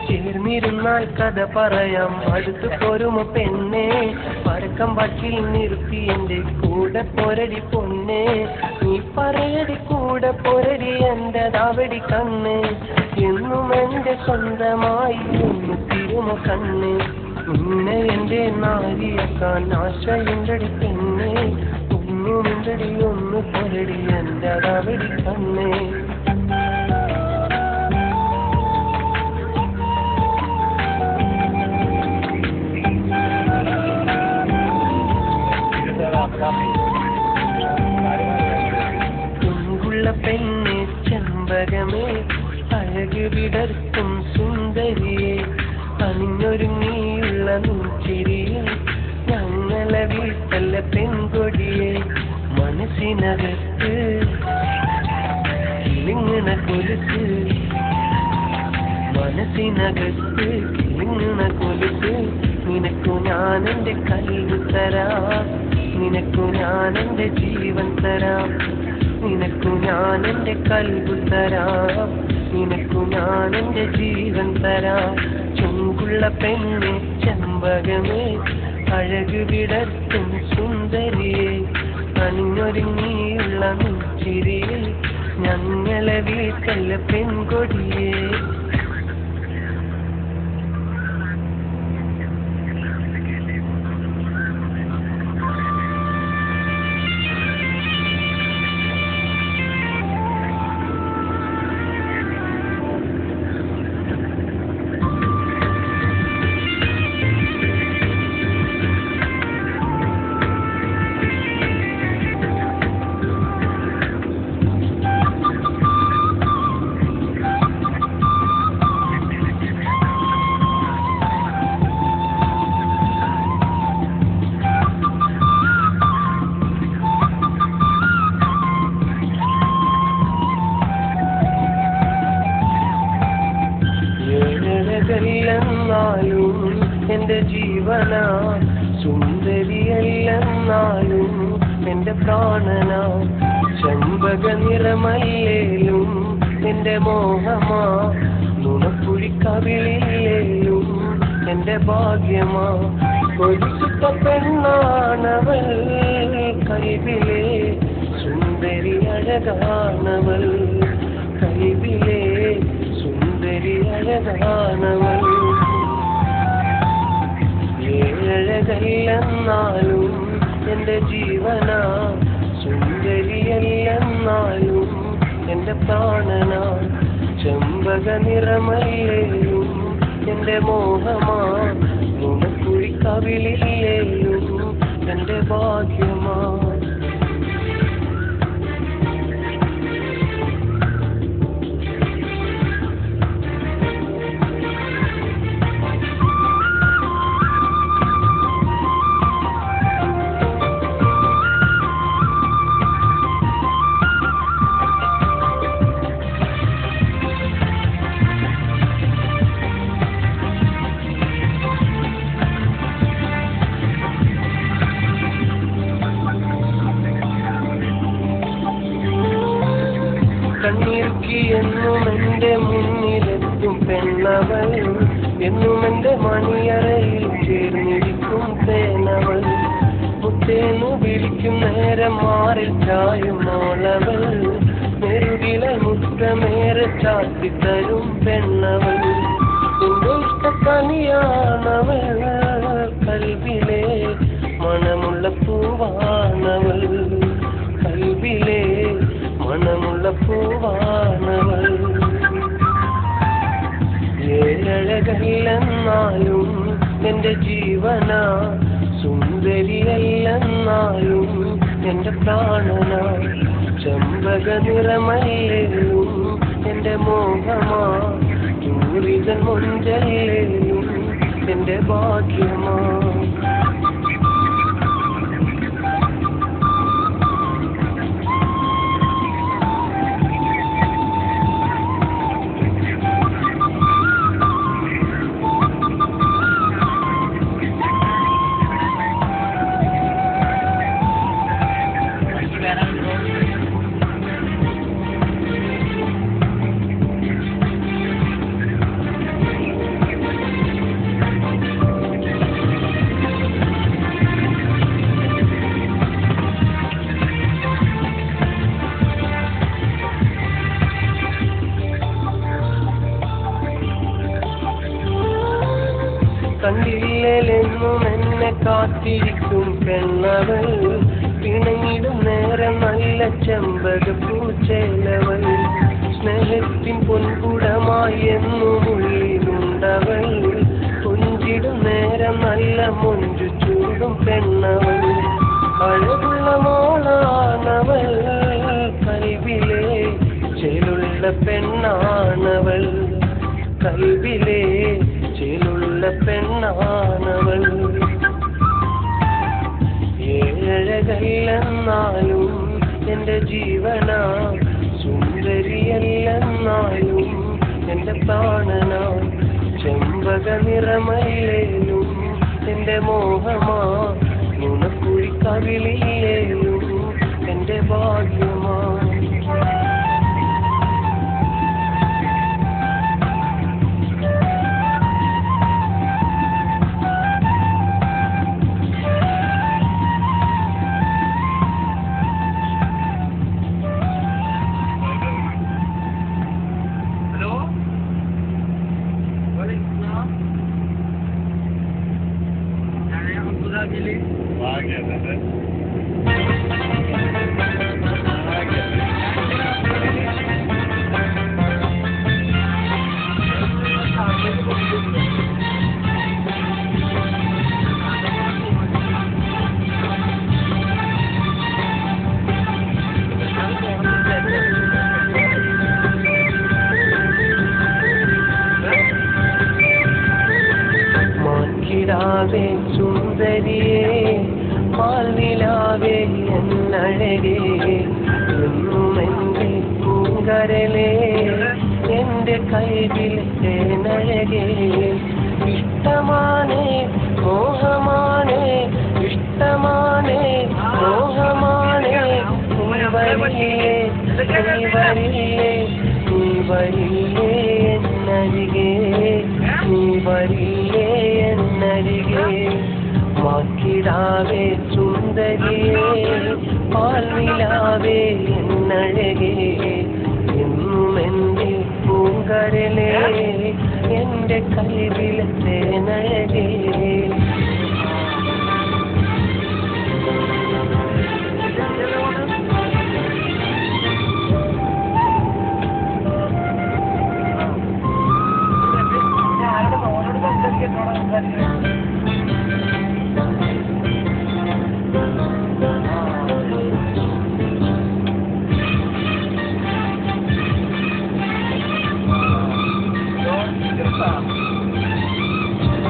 ചേർന്നിരുന്നാൽ കഥ പറയാം അടുത്തു പോരുമ പെണ്ണേ പരക്കം വാക്കിൽ നിർത്തി എൻ്റെ കൂടെ പോരടി പൊന്നേ നീ പറയടി കൂടെ പോരടി എൻ്റെ ദാവടി കണ്ണേ എന്നും എൻ്റെ സ്വന്തമായി ഒന്ന് തിരുമ കണ്ണേ നിന്നെ എൻ്റെ നാരിയാക്കാൻ ആശയുണ്ടടി പെണ്ണേ ഒന്നു മിണ്ടടി ഒന്ന് പോരടി എൻ്റെ ദാവടി കണ്ണേ. ചുങ്കുള്ള പെണ്ണെ ചെമ്പകമേ അഴക് വിടർത്തും സുന്ദരിയെ അണിഞ്ഞൊരുങ്ങിയുള്ള നെഞ്ചിരിയെ ഞങ്ങളെ വീട്ടല്ല പെൺകൊടിയെ മനസ്സിനകത്ത് കിളിങ്ങണ കൊലുസ് മനസ്സിനകത്ത് കിളിങ്ങണ കൊലുസ് നിനക്കു ഞാൻ എൻ്റെ കൽബ് തരാം നിനക്കു ഞാൻ എൻ്റെ ജീവൻ തരാം നിനക്കു ഞാൻ എൻ്റെ കൽബ് തരാം നിനക്കു ഞാൻ എൻ്റെ ജീവൻ തരാം. ചുങ്കുള്ള പെണ്ണെ ചെമ്പകമേ അഴക് വിടർത്തും സുന്ദരിയെ അണിഞ്ഞൊരുങ്ങിയുള്ള നെഞ്ചിരിയെ ഞങ്ങളെ വീട്ടല്ല പെൺകൊടിയെ. ചെമ്പകനിറമല്ലേലും നിന്റെ പ്രാണനാ ചെമ്പക നിറമല്ലേലും നിന്റെ മോഹമാ നുണക്കുഴിക്കവിളില്ലേലും എന്റെ ഭാഗ്യമാ കൊതിച്ച പെണ്ണാണവൾ കൈവിലെ സുന്ദരി അഴകാണവൾ കൈവിലെ സുന്ദരി അഴകാണവൾ ഏഴഴകല്ലെന്നാലും എന്റെ ജീവനാ സുന്ദരിയല്ലെന്നാലും എന്റെ പ്രാണനാ ചെമ്പക നിറമല്ലേലും എന്റെ മോഹമാ നുണക്കുഴിക്കവിളില്ലേലും എന്റെ ഭാഗ്യമാ കണ്ണീർക്കി എന്നും എന്റെ മുന്നിലെത്തും പെണ്ണവൾ എന്നും എന്റെ മണിയറയിൽ ചേർന്നിരിക്കും തേനവൾ മുത്തേന്നു വിളിക്കും നേരം മാറിൽ ചായും മോളവൾ നെരുകിലെ മുത്തമേറെ ചാത്തിത്തരും പെണ്ണവൾ എന്റെ ഇഷ്ടക്കനിയാണവൾ കൽവിലെ മണമുള്ള പൂവാണവൾ കൽവിലെ മണമുള്ള പൂവാണവൾ ഏഴഴകല്ലെന്നാലും എന്റെ ജീവനാ സുന്ദരിയല്ലെന്നാലും എന്റെ പ്രാണനാ ചെമ്പക നിറമല്ലേലും എന്റെ മോഹമാ ചൂരിതൻ മുഞ്ചല്ലേലും എന്റെ ഭാഗ്യമാ കണ്ടില്ലെന്നും എന്നെ കാത്തിരിക്കും പെണ്ണവൾ പിണങ്ങിടും നേരം നല്ല ചെമ്പക പൂച്ചേലവൾ സ്നേഹത്തിൻ പൊൻകുടമായി എന്നും ഉള്ളിലുണ്ടവൾ കൊഞ്ചിടും നേരം നല്ല മൊഞ്ചു ചൂടും പെണ്ണവൾ അഴകുള്ള മോളാണവൾ കൽവിലെ ചേലുള്ള പെണ്ണാണവൾ കൽവിലെ ചേലുള്ള പെണ്ണാണവൾ ഏഴഴകല്ലെന്നാലും എന്റെ ജീവനാ സുന്ദരിയല്ലെന്നാലും എന്റെ പ്രാണനാ ചെമ്പക നിറമല്ലേലും എന്റെ മോഹമാ നുണക്കുഴിക്കവിളില്ലേലും എന്റെ ഭാഗ്യമാ മാൻകിടാവേ സുന്ദരിയേ പാൽനിലാവേ എന്നഴകേ എന്നും എന്റെ പൂങ്കരലേ എന്റെ കൈവിലെ നഴകേ ഇഷ്ടമാണേ മോഹമാണേ ഇഷ്ട നോട്ടമാണേ മോഹമാണേ നീ വരില്ലേ നീ വരില്ലേ നീ വരില്ലേ എന്നരികെ നീ വരില്ലേ എന്നരികെ മാക്കിടാവേ സുന്ദരിയേ പാൽനിലാവേ എന്നഴകേ എന്നും എൻ്റെ പൂങ്കരലേ എൻ്റെ കൽവിലത്തെ നഴകേ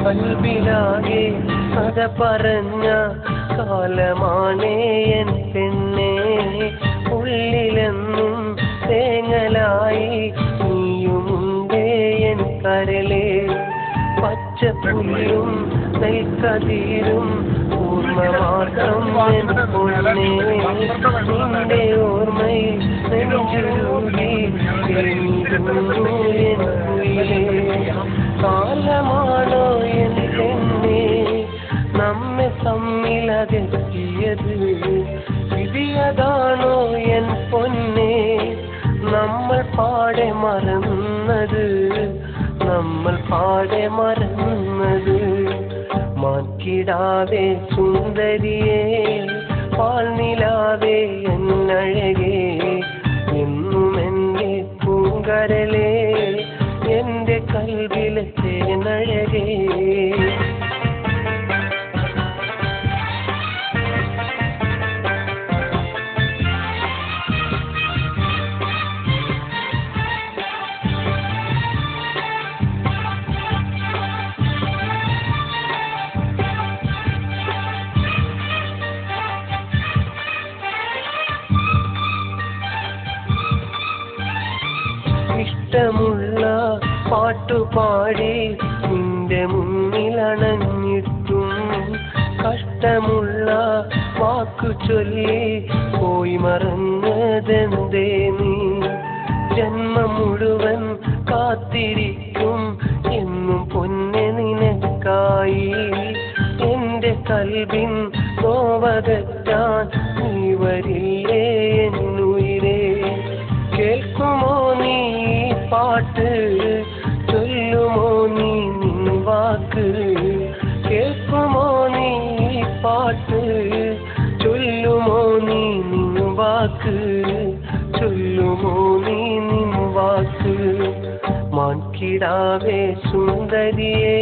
കൽവിലാകെ കഥ പറഞ്ഞ കാലമാണേ എൻ പെണ്ണേ ഉള്ളിലെന്നും തേങ്ങലായി നീയുമുണ്ടേ എൻ കരളേ പച്ചപ്പുല്ലും നെൽക്കതിരും ഓർമ്മ മാത്രം എൻ പൊന്നേ നിന്റെ ഓർമ്മയിൽ നെഞ്ചുരുകി എഴുതുന്നു എൻ കുയിലേ കാലമാണോ എൻ പെണ്ണേ നമ്മെ തമ്മിലകറ്റിയത് വിധിയതാണോ എൻ പൊന്നേ നമ്മൾ പാടെ മറന്നത് നമ്മൾ പാടെ മറന്നത് മാറ്റിടാവേ സുന്ദരിയേ പാൽനിലാവേ എന്നഴകേ എന്നും എൻ്റെ പൂങ്കരലേ എൻ്റെ കൽവിലത്തെ നഴകേ ഇഷ്ടമുള്ള പാട്ടുപാടി നിന്റെ മുന്നിലണഞ്ഞിട്ടും കഷ്ടമുള്ള വാക്കു ചൊല്ലി പോയി മറന്നതെന്തേ നീ ജന്മം മുഴുവൻ കാത്തിരിക്കും എന്നും പൊന്നെ നിനക്കായി എന്റെ കൽവിൻ നോവകറ്റാൻ നീ വരില്ലേ എന്നുയിരേ കേൾക്കുമോ നീ പാട്ട് ചൊല്ലുമോ നീ നിൻ വാക്ക് കേൾക്കുമോ നീ പാട്ട് ചൊല്ലുമോ നീ നിൻ വാക്ക് ചൊല്ലുമോ നീ നിൻ വാക്ക് മാൻകിടാവേ സുന്ദരിയേ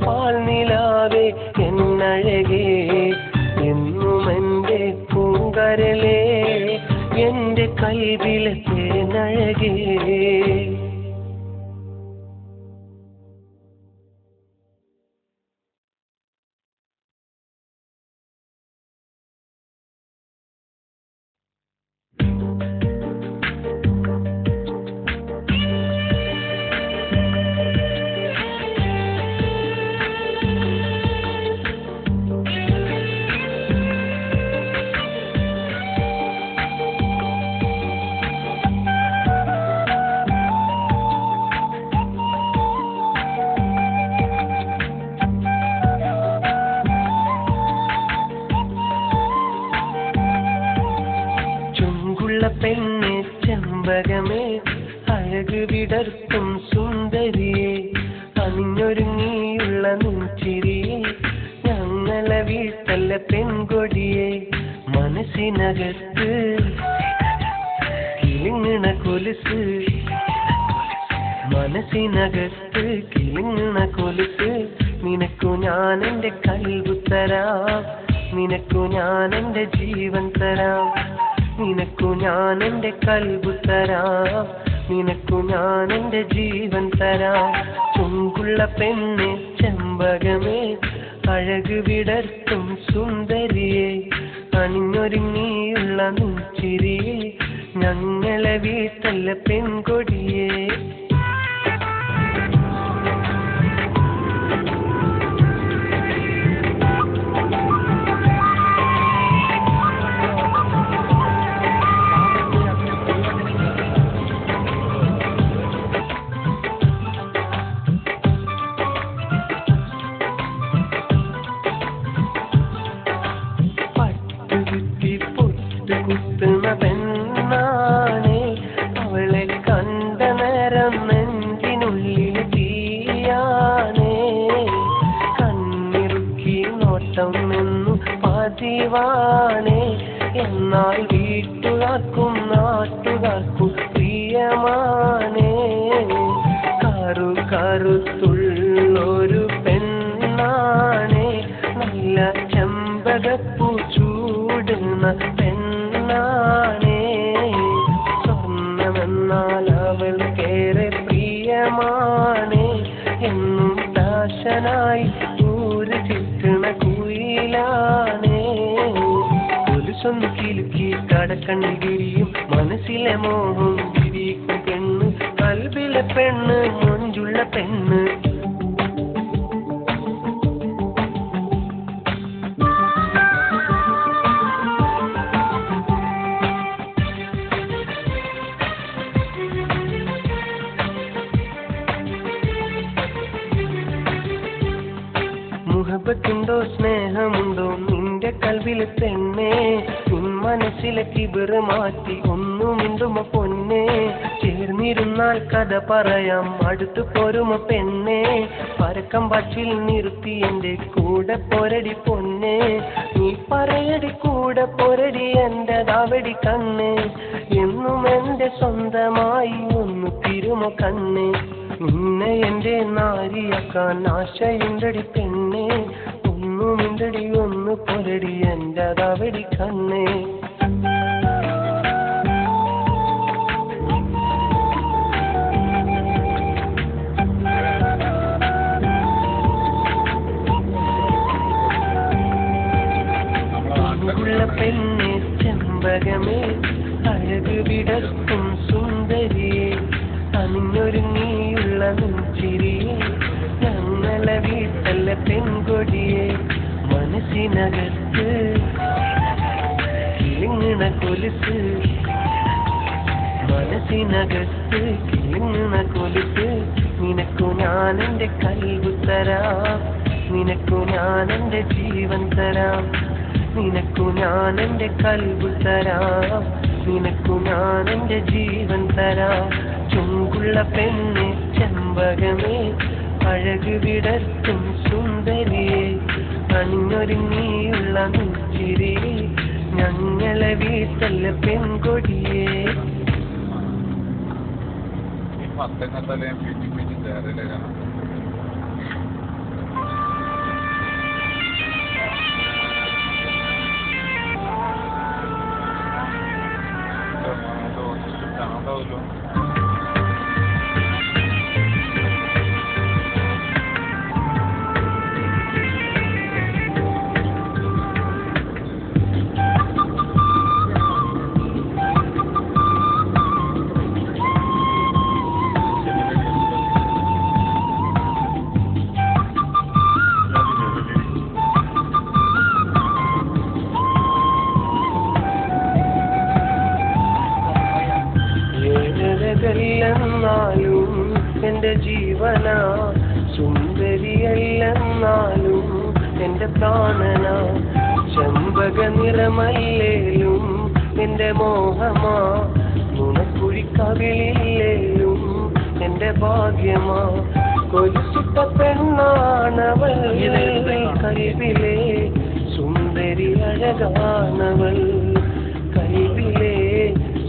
പാൽനിലാവേ എന്നഴകേ എന്നും എൻ്റെ പൂങ്കരലേ എൻ്റെ കൽവിലത്തെ നഴകേ പെണ്ണെ ചെമ്പകമേ അഴക് വിടർത്തും സുന്ദരിയെ അണിഞ്ഞൊരുങ്ങിയുള്ള നെഞ്ചിരിയെ ഞങ്ങളെ വീട്ടല്ല പെൺകൊടിയെ മനസ്സിനകത്ത് കിളിങ്ങണ കൊലുസ് മനസ്സിനകത്ത് കിളിങ്ങണ കൊലുസ് നിനക്കു ഞാൻ എൻ്റെ കൽബ് തരാം നിനക്കു ഞാൻ എൻ്റെ ജീവൻ തരാം നിനക്കു ഞാൻ എൻ്റെ കൽബ് തരാം നിനക്കു ഞാൻ എൻ്റെ ജീവൻ തരാം ചുങ്കുള്ള പെണ്ണെ ചെമ്പകമേ അഴക് വിടർത്തും സുന്ദരിയെ അണിഞ്ഞൊരുങ്ങിയുള്ള നെഞ്ചിരിയെ ഞങ്ങളെ വീട്ടല്ല പെൺകൊടിയെ പ്രിയമാണേ, എന്നാൽ വീട്ടുകാർക്കും നാട്ടുകാർക്കും പ്രിയമാണേ. കറുത്തുള്ളൊരു പെണ്ണാണേ, നല്ല ചെമ്പകപ്പൂ ചൂടുന്ന പെണ്ണാണേ. സ്വർണമെന്നാൽ അവൾക്കേറെ പ്രിയമാണേ, എന്നും ദാശനായി ഊര് ചുറ്റണ കുയിലാണേ. കൊലുസൊന്ന് കിലുക്കി കടക്കണ്ണിൽ വിരിയും, മനസ്സിലെ മോഹം വിരിക്കും പെണ്ണ്, കൽബിലെ പെണ്ണ്, മൊഞ്ചുള്ള പെണ്ണ്. മുഹബത്തുണ്ടോ സ്നേഹമുണ്ടോ നിന്റെ കൽവിലെ പെണ്ണേ, നിൻ മനസ്സിലെ കിബിറ് മാറ്റി ഒന്നു മിണ്ടുമ പൊന്നേ. ചേർന്നിരുന്നാൽ കഥ പറയാം അടുത്തു പോരുമ പെണ്ണേ, പരക്കം പാച്ചിൽ നിർത്തി എന്റെ കൂടെ പോരടി പൊന്നേ. നീ പറയടി കൂടെ പോരടി എന്റെ ദാവടി കണ്ണേ, എന്നും എന്റെ സ്വന്തമായി ഒന്ന് തിരുമ കണ്ണേ. നിന്നെ എന്റെ നാരിയാക്കാൻ ആശയുണ്ടടി പെണ്ണേ, ഒന്നുമിണ്ടടി ഒന്ന് പൊരടി എന്റെ ദാവടി കണ്ണേ. പെണ്ണെ ചെമ്പകമേ, അഴക് വിടർത്തും സുന്ദരിയെ, അണിഞ്ഞൊരുങ്ങിയുള്ള നെഞ്ചിരിയെ, ഞങ്ങളെ വീട്ടല്ല പെൺകൊടിയെ. മനസ്സിനകത്ത് കിളിങ്ങണ കൊലുസ്, മനസ്സിനകത്ത് കിളിങ്ങണ കൊലുസ്. നിനക്കു ഞാൻ എന്റെ കൽബ് തരാം, നിനക്കു ഞാൻ എന്റെ ജീവൻ തരാം. നിനക്കു ഞാൻ എന്റെ കൽബ് തരാം, നിനക്കു ഞാൻ എന്റെ ജീവൻ തരാം. ചുങ്കുള്ള പെണ്ണെ ചെമ്പകമേ, അഴക് വിടർത്തും സുന്ദരിയെ, അണിഞ്ഞൊരുങ്ങിയുള്ള നെഞ്ചിരിയെ, ഞങ്ങളെ വീട്ടല്ല പെൺകൊടിയെ. െന്നാലും എന്റെ ജീവനാ, സുന്ദരിയല്ലെന്നാലും എന്റെ പ്രാണനാ. ചെമ്പക നിറമല്ലേലും എന്റെ മോഹമാ, നുണക്കുഴിക്കവിളില്ലേലും എന്റെ ഭാഗ്യമാ. കൊലുസിട്ട പെണ്ണാണവൾ, കൽവിലെ സുന്ദരി അഴകാണവൾ, കൽവിലെ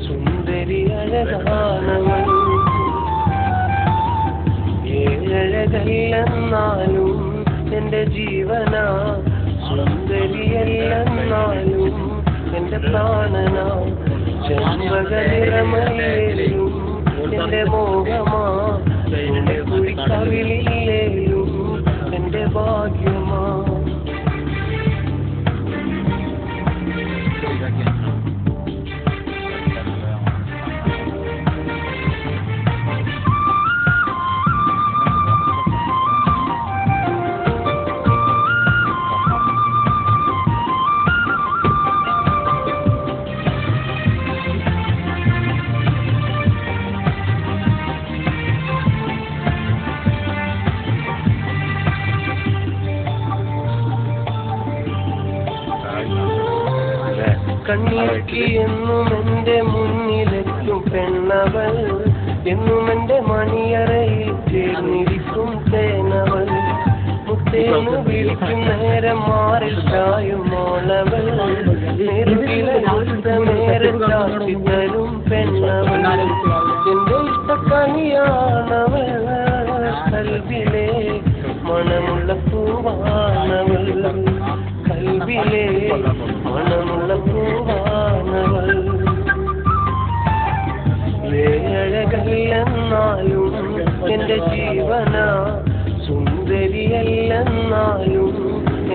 സുന്ദരി അഴകാണവൾ. ഏഴഴകല്ലെന്നാലും എന്റെ ജീവനാ, സുന്ദരിയല്ലെന്നാലും എന്റെ പ്രാണനാ. ചെമ്പക നിറമല്ലേലും എന്റെ മോഹമാ, എന്റെ കുഴിക്കവിളില്ലേലും എന്റെ ഭാഗ്യമാ. കണ്ണീർക്കി എന്നും എന്റെ മുന്നിലെത്തും പെണ്ണവൾ, എന്നും എന്റെ മണിയറയിൽ ചേർന്നിരിക്കും തേനവൾ. മുത്തേന്ന് വിളിക്കും നേരം മാറിൽ ചായുമോളവൾ നേരെ ചാട്ടിത്തരും പെണ്ണവൾ എന്റെ ഇഷ്ടക്കണിയാണവൾ കൽവിലെ മണമുള്ള പൂവാണവൾ കൽവിലെ മണമുള്ള പൂവാണവൾ അഴകല്ലെന്നാലും എന്റെ ജീവന സുന്ദരിയല്ലെന്നാലും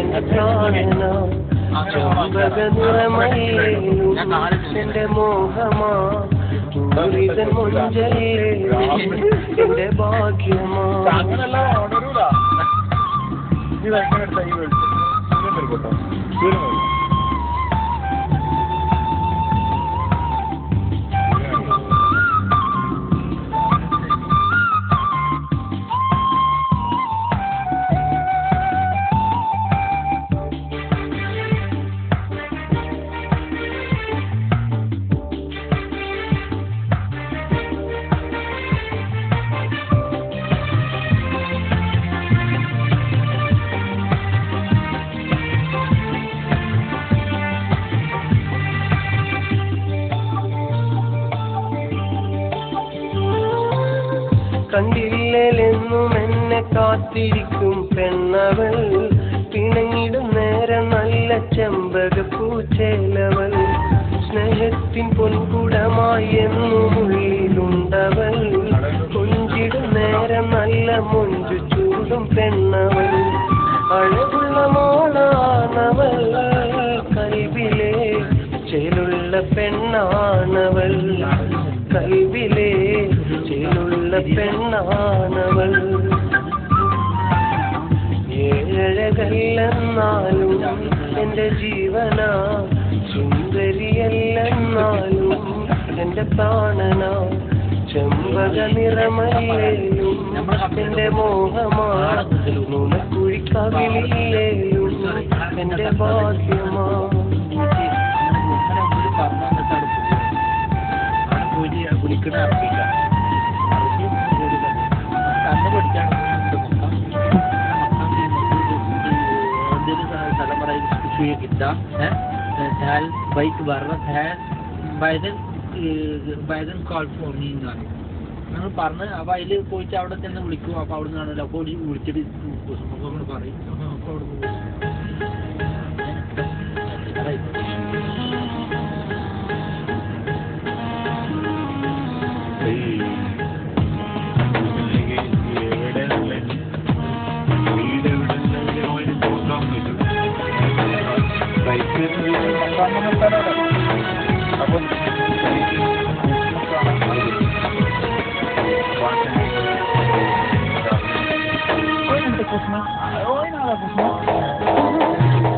എന്റെ പ്രാണന ചമ്പക നിറമല്ലേലും എന്റെ മോഹമാ പൂരിതൻ മുഞ്ചല്ലേ എന്റെ ഭാഗ്യമാ കണ്ടില്ലെന്നും എന്നെ കാത്തിരിക്കും പെണ്ണവൾ പിണങ്ങിടും നേരം നല്ല ചെമ്പക പൂച്ചേലവൾ സ്നേഹത്തിൻ പൊൻകുടമായി എന്നും ഉള്ളിലുണ്ടവൾ കൊഞ്ചിടും നേരം നല്ല മൊഞ്ചു ചൂടും പെണ്ണവൾ അഴകുള്ള മോളാണവൾ കൽവിലെ ചേലുള്ള പെണ്ണാണവൾ കൽവിലെ ചേലുള്ള പെണ്ണാണവൾ ഏഴഴകല്ലെന്നാലും എന്റെ ജീവന സുന്ദരിയല്ലെന്നാലും എന്റെ പ്രാണന ചെമ്പക നിറമല്ലേലും എന്റെ മോഹമാ നുണക്കുഴിക്കവിളില്ലേലും എന്റെ ഭാഗ്യമാ വിളിക്കുന്ന അറിയില്ല കണ്ണ് പഠിക്കാൻ तलमुरा किता है ढाल बाइक वर्णत है ബൈദൻ കോൾ ഫോർ മീ എന്നാണ് ഞങ്ങൾ പറഞ്ഞ് അപ്പോൾ അതിൽ പോയിട്ട് അവിടെ തന്നെ വിളിക്കും. അപ്പോൾ അവിടെ നിന്നാണല്ലോ അപ്പോൾ വിളിച്ചിട്ട് മുഖങ്ങൾ പറയും. അപ്പോൾ അവിടെ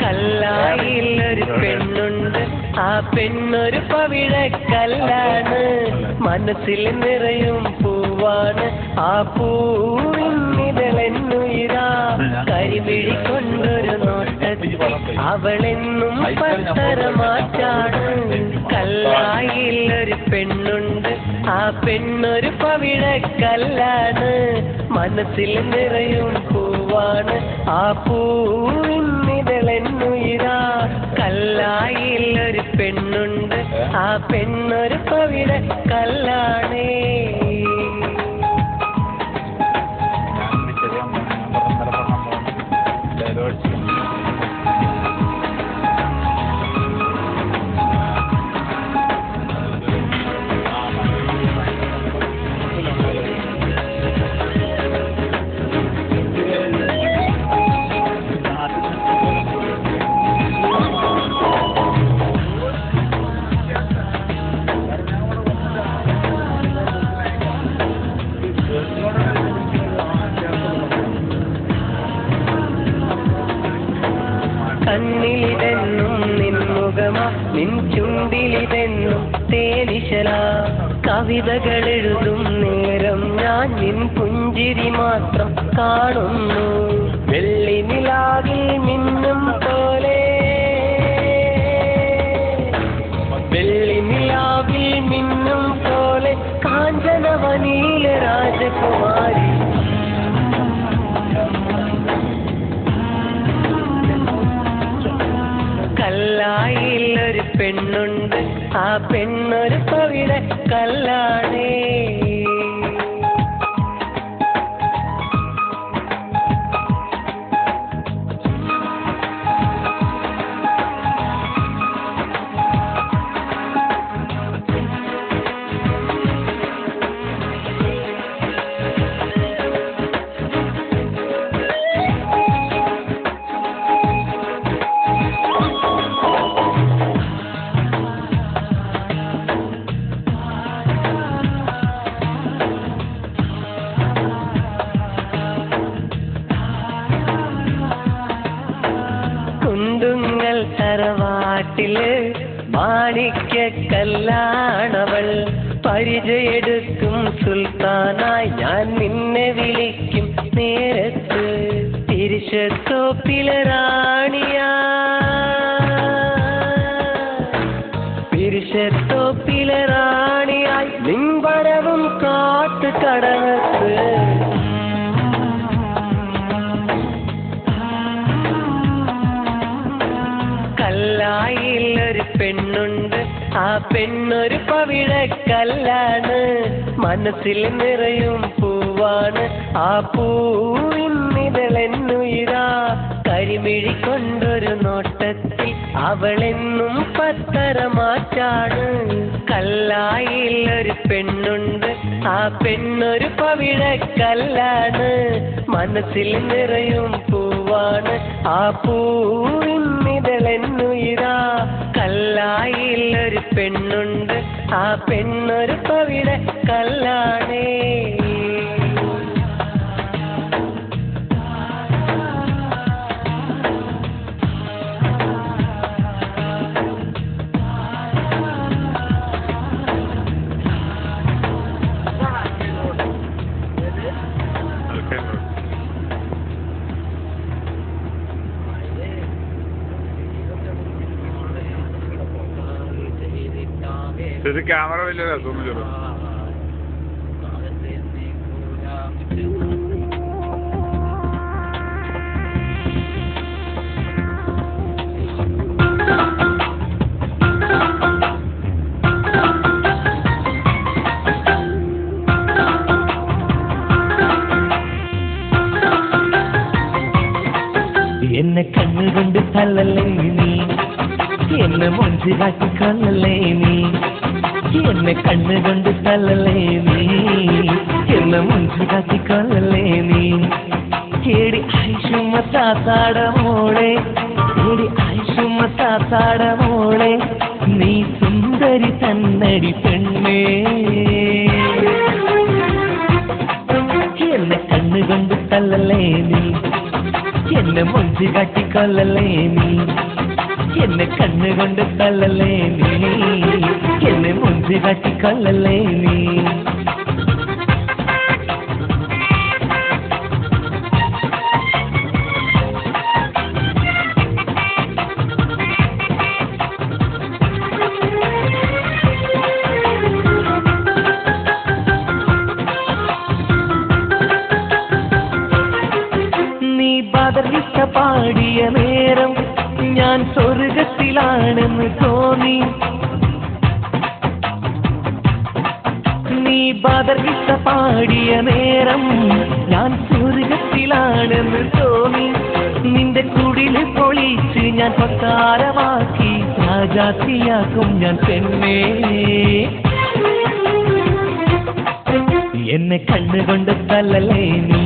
കല്ലായിലൊരു പെണ്ണുണ്ട്, ആ പെണ്ണൊരു പവിഴക്കല്ലാണ്, മനസ്സിൽ നിറയും പൂവാണ്, ആ പൂവിന്നിതളെന്നുയിരാ, കരിമിഴി കൊണ്ടൊരു നോട്ടത്തിൽ അവളെന്നും പത്തരമാറ്റാണ്. കല്ലായിലൊരു പെണ്ണുണ്ട്, ആ പെണ്ണൊരു പവിഴക്കല്ലാണ്, മനസ്സിൽ നിറയും പൂവാണ്, ആ പൂവിന്നിതളെന്നുയിരാ. കല്ലായിലൊരു പെണ്ണുണ്ട്, ആ പെണ്ണൊരു പവിഴക്കല്ലാണേ. കണ്ണിലിതെന്നും നിൻമുഖമാ, നിൻ ചുണ്ടിലിതെന്നും തേനിശല, കവിതകളെഴുതും നേരം ഞാൻ നിൻ പുഞ്ചിരി മാത്രം കാണുന്നു. വെള്ളി നിലാവിൽ മിന്നും പോലെ, വെള്ളി നിലാവിൽ മിന്നും പോലെ, കാഞ്ചനവനിയിലെ രാജകുമാരി. പെണ്ണുണ്ട്, ആ പെണ്ണൊരു പവിഴ കല്ലാണേ. കുണ്ടുങ്ങൽ തറവാട്ടില് മാണിക്യക്കല്ലാണവൾ, പരിചയെടുക്കും സുൽത്താനായി ഞാൻ നിന്നെ വിളിക്കും നേരത്ത്. തിരിശത്തോപ്പിലെ റാണിയാ, തിരിശത്തോപ്പിലെ റാണിയായി നിൻവരവും കാട്ടു കടത്ത്. കല്ലായിലൊരു പെണ്ണുണ്ട്, ആ പെണ്ണൊരു പവിഴക്കല്ലാണ്, മനസ്സിൽ നിറയും പൂവാണ്, ആ പൂവിന്നിതളെന്നുയിരാ. കരിമിഴി കൊണ്ടൊരു നോട്ടത്തിൽ അവളെന്നും പത്തരമാറ്റാണ്. കല്ലായിലൊരു പെണ്ണുണ്ട്, ആ പെണ്ണൊരു പവിഴക്കല്ലാണ്, മനസ്സിൽ നിറയും പൂവാണ്, ആ പൂവിന്നിതളെന്നുയിരാ. കല്ലായിലൊരു പെണ്ണുണ്ട്, ആ പെണ്ണൊരു പവിഴക്കല്ലാണേ. ഇത് ക്യാമറ വലിയ രസമൊന്നുമില്ലല്ലോ. എന്നെ കണ്ണുകൊണ്ട് തല്ലല്ലേ നീ, എന്നെ മൊഞ്ചി കാട്ടിക്കൊള്ളല്ലേ നീ. എന്നെ കണ്ണുകൊണ്ട് തല്ലല്ലേ നീ, എന്നെ മൊഞ്ചി കാട്ടിക്കൊള്ളല്ലേ നീ. കേടി ആയിഷുമ്മ താത്താട മോളെ, കേടി ആയിഷുമ്മ താത്താട മോളെ, നീ സുന്ദരി തന്നടി പെണ്ണേ. എന്നെ കണ്ണുകൊണ്ട് തല്ലല്ലേ നീ, എന്നെ മൊഞ്ചി കാട്ടിക്കൊള്ളല്ലേ നീ. എന്നെ കണ്ണുകൊണ്ട് തള്ളല്ലേ നീ, എന്നെ മുഞ്ചി കാട്ടിക്കൊള്ളല്ലേ നീ. നീ ബദർലിസ പാടിയ നേരം ഞാൻ സ്വർഗത്തിലാണെന്ന് തോന്നി. നീ ബദർലിസ പാടിയ നേരം ഞാൻ സ്വർഗത്തിലാണെന്ന് തോന്നി. നിന്റെ കുടില് പൊളിച്ച് ഞാൻ കൊട്ടാരമാക്കി രാജാത്തിയാക്കും ഞാൻ പെണ്ണേ. എന്നെ കണ്ണുകൊണ്ട് തല്ലല്ലേ നീ,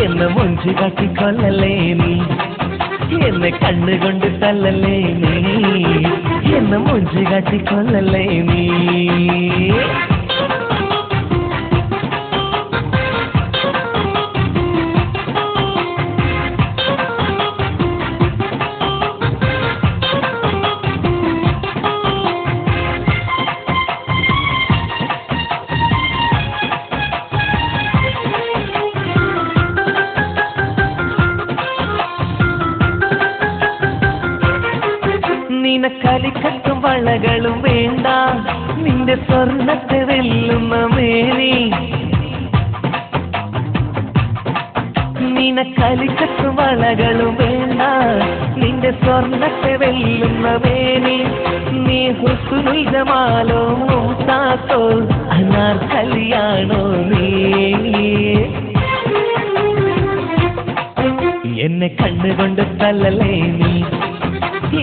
എന്നെ മൊഞ്ചി കാട്ടിക്കൊള്ളല്ലേ നീ. എന്നെ കണ്ണുകൊണ്ട് തല്ലല്ലേ നീ, എന്നെ മൊഞ്ചി കാട്ടിക്കൊള്ളല്ലേ നീ. നിനക്കലിക്കത്തും വളകളും വേണ്ട, നിന്റെ സ്വർണ്ണത്തെ വെല്ലുന്ന മേനി. നിനക്കലിക്കത്തും വളകളും വേണ്ട, നിന്റെ സ്വർണ്ണത്തെ വെല്ലുന്ന മേനി. നീ ഹുസ്നുൽ ജമാലോ മുംതാസോ അനാർക്കലിയാണോ നീ? എന്നെ കണ്ണുകൊണ്ട് തല്ലലേ നീ,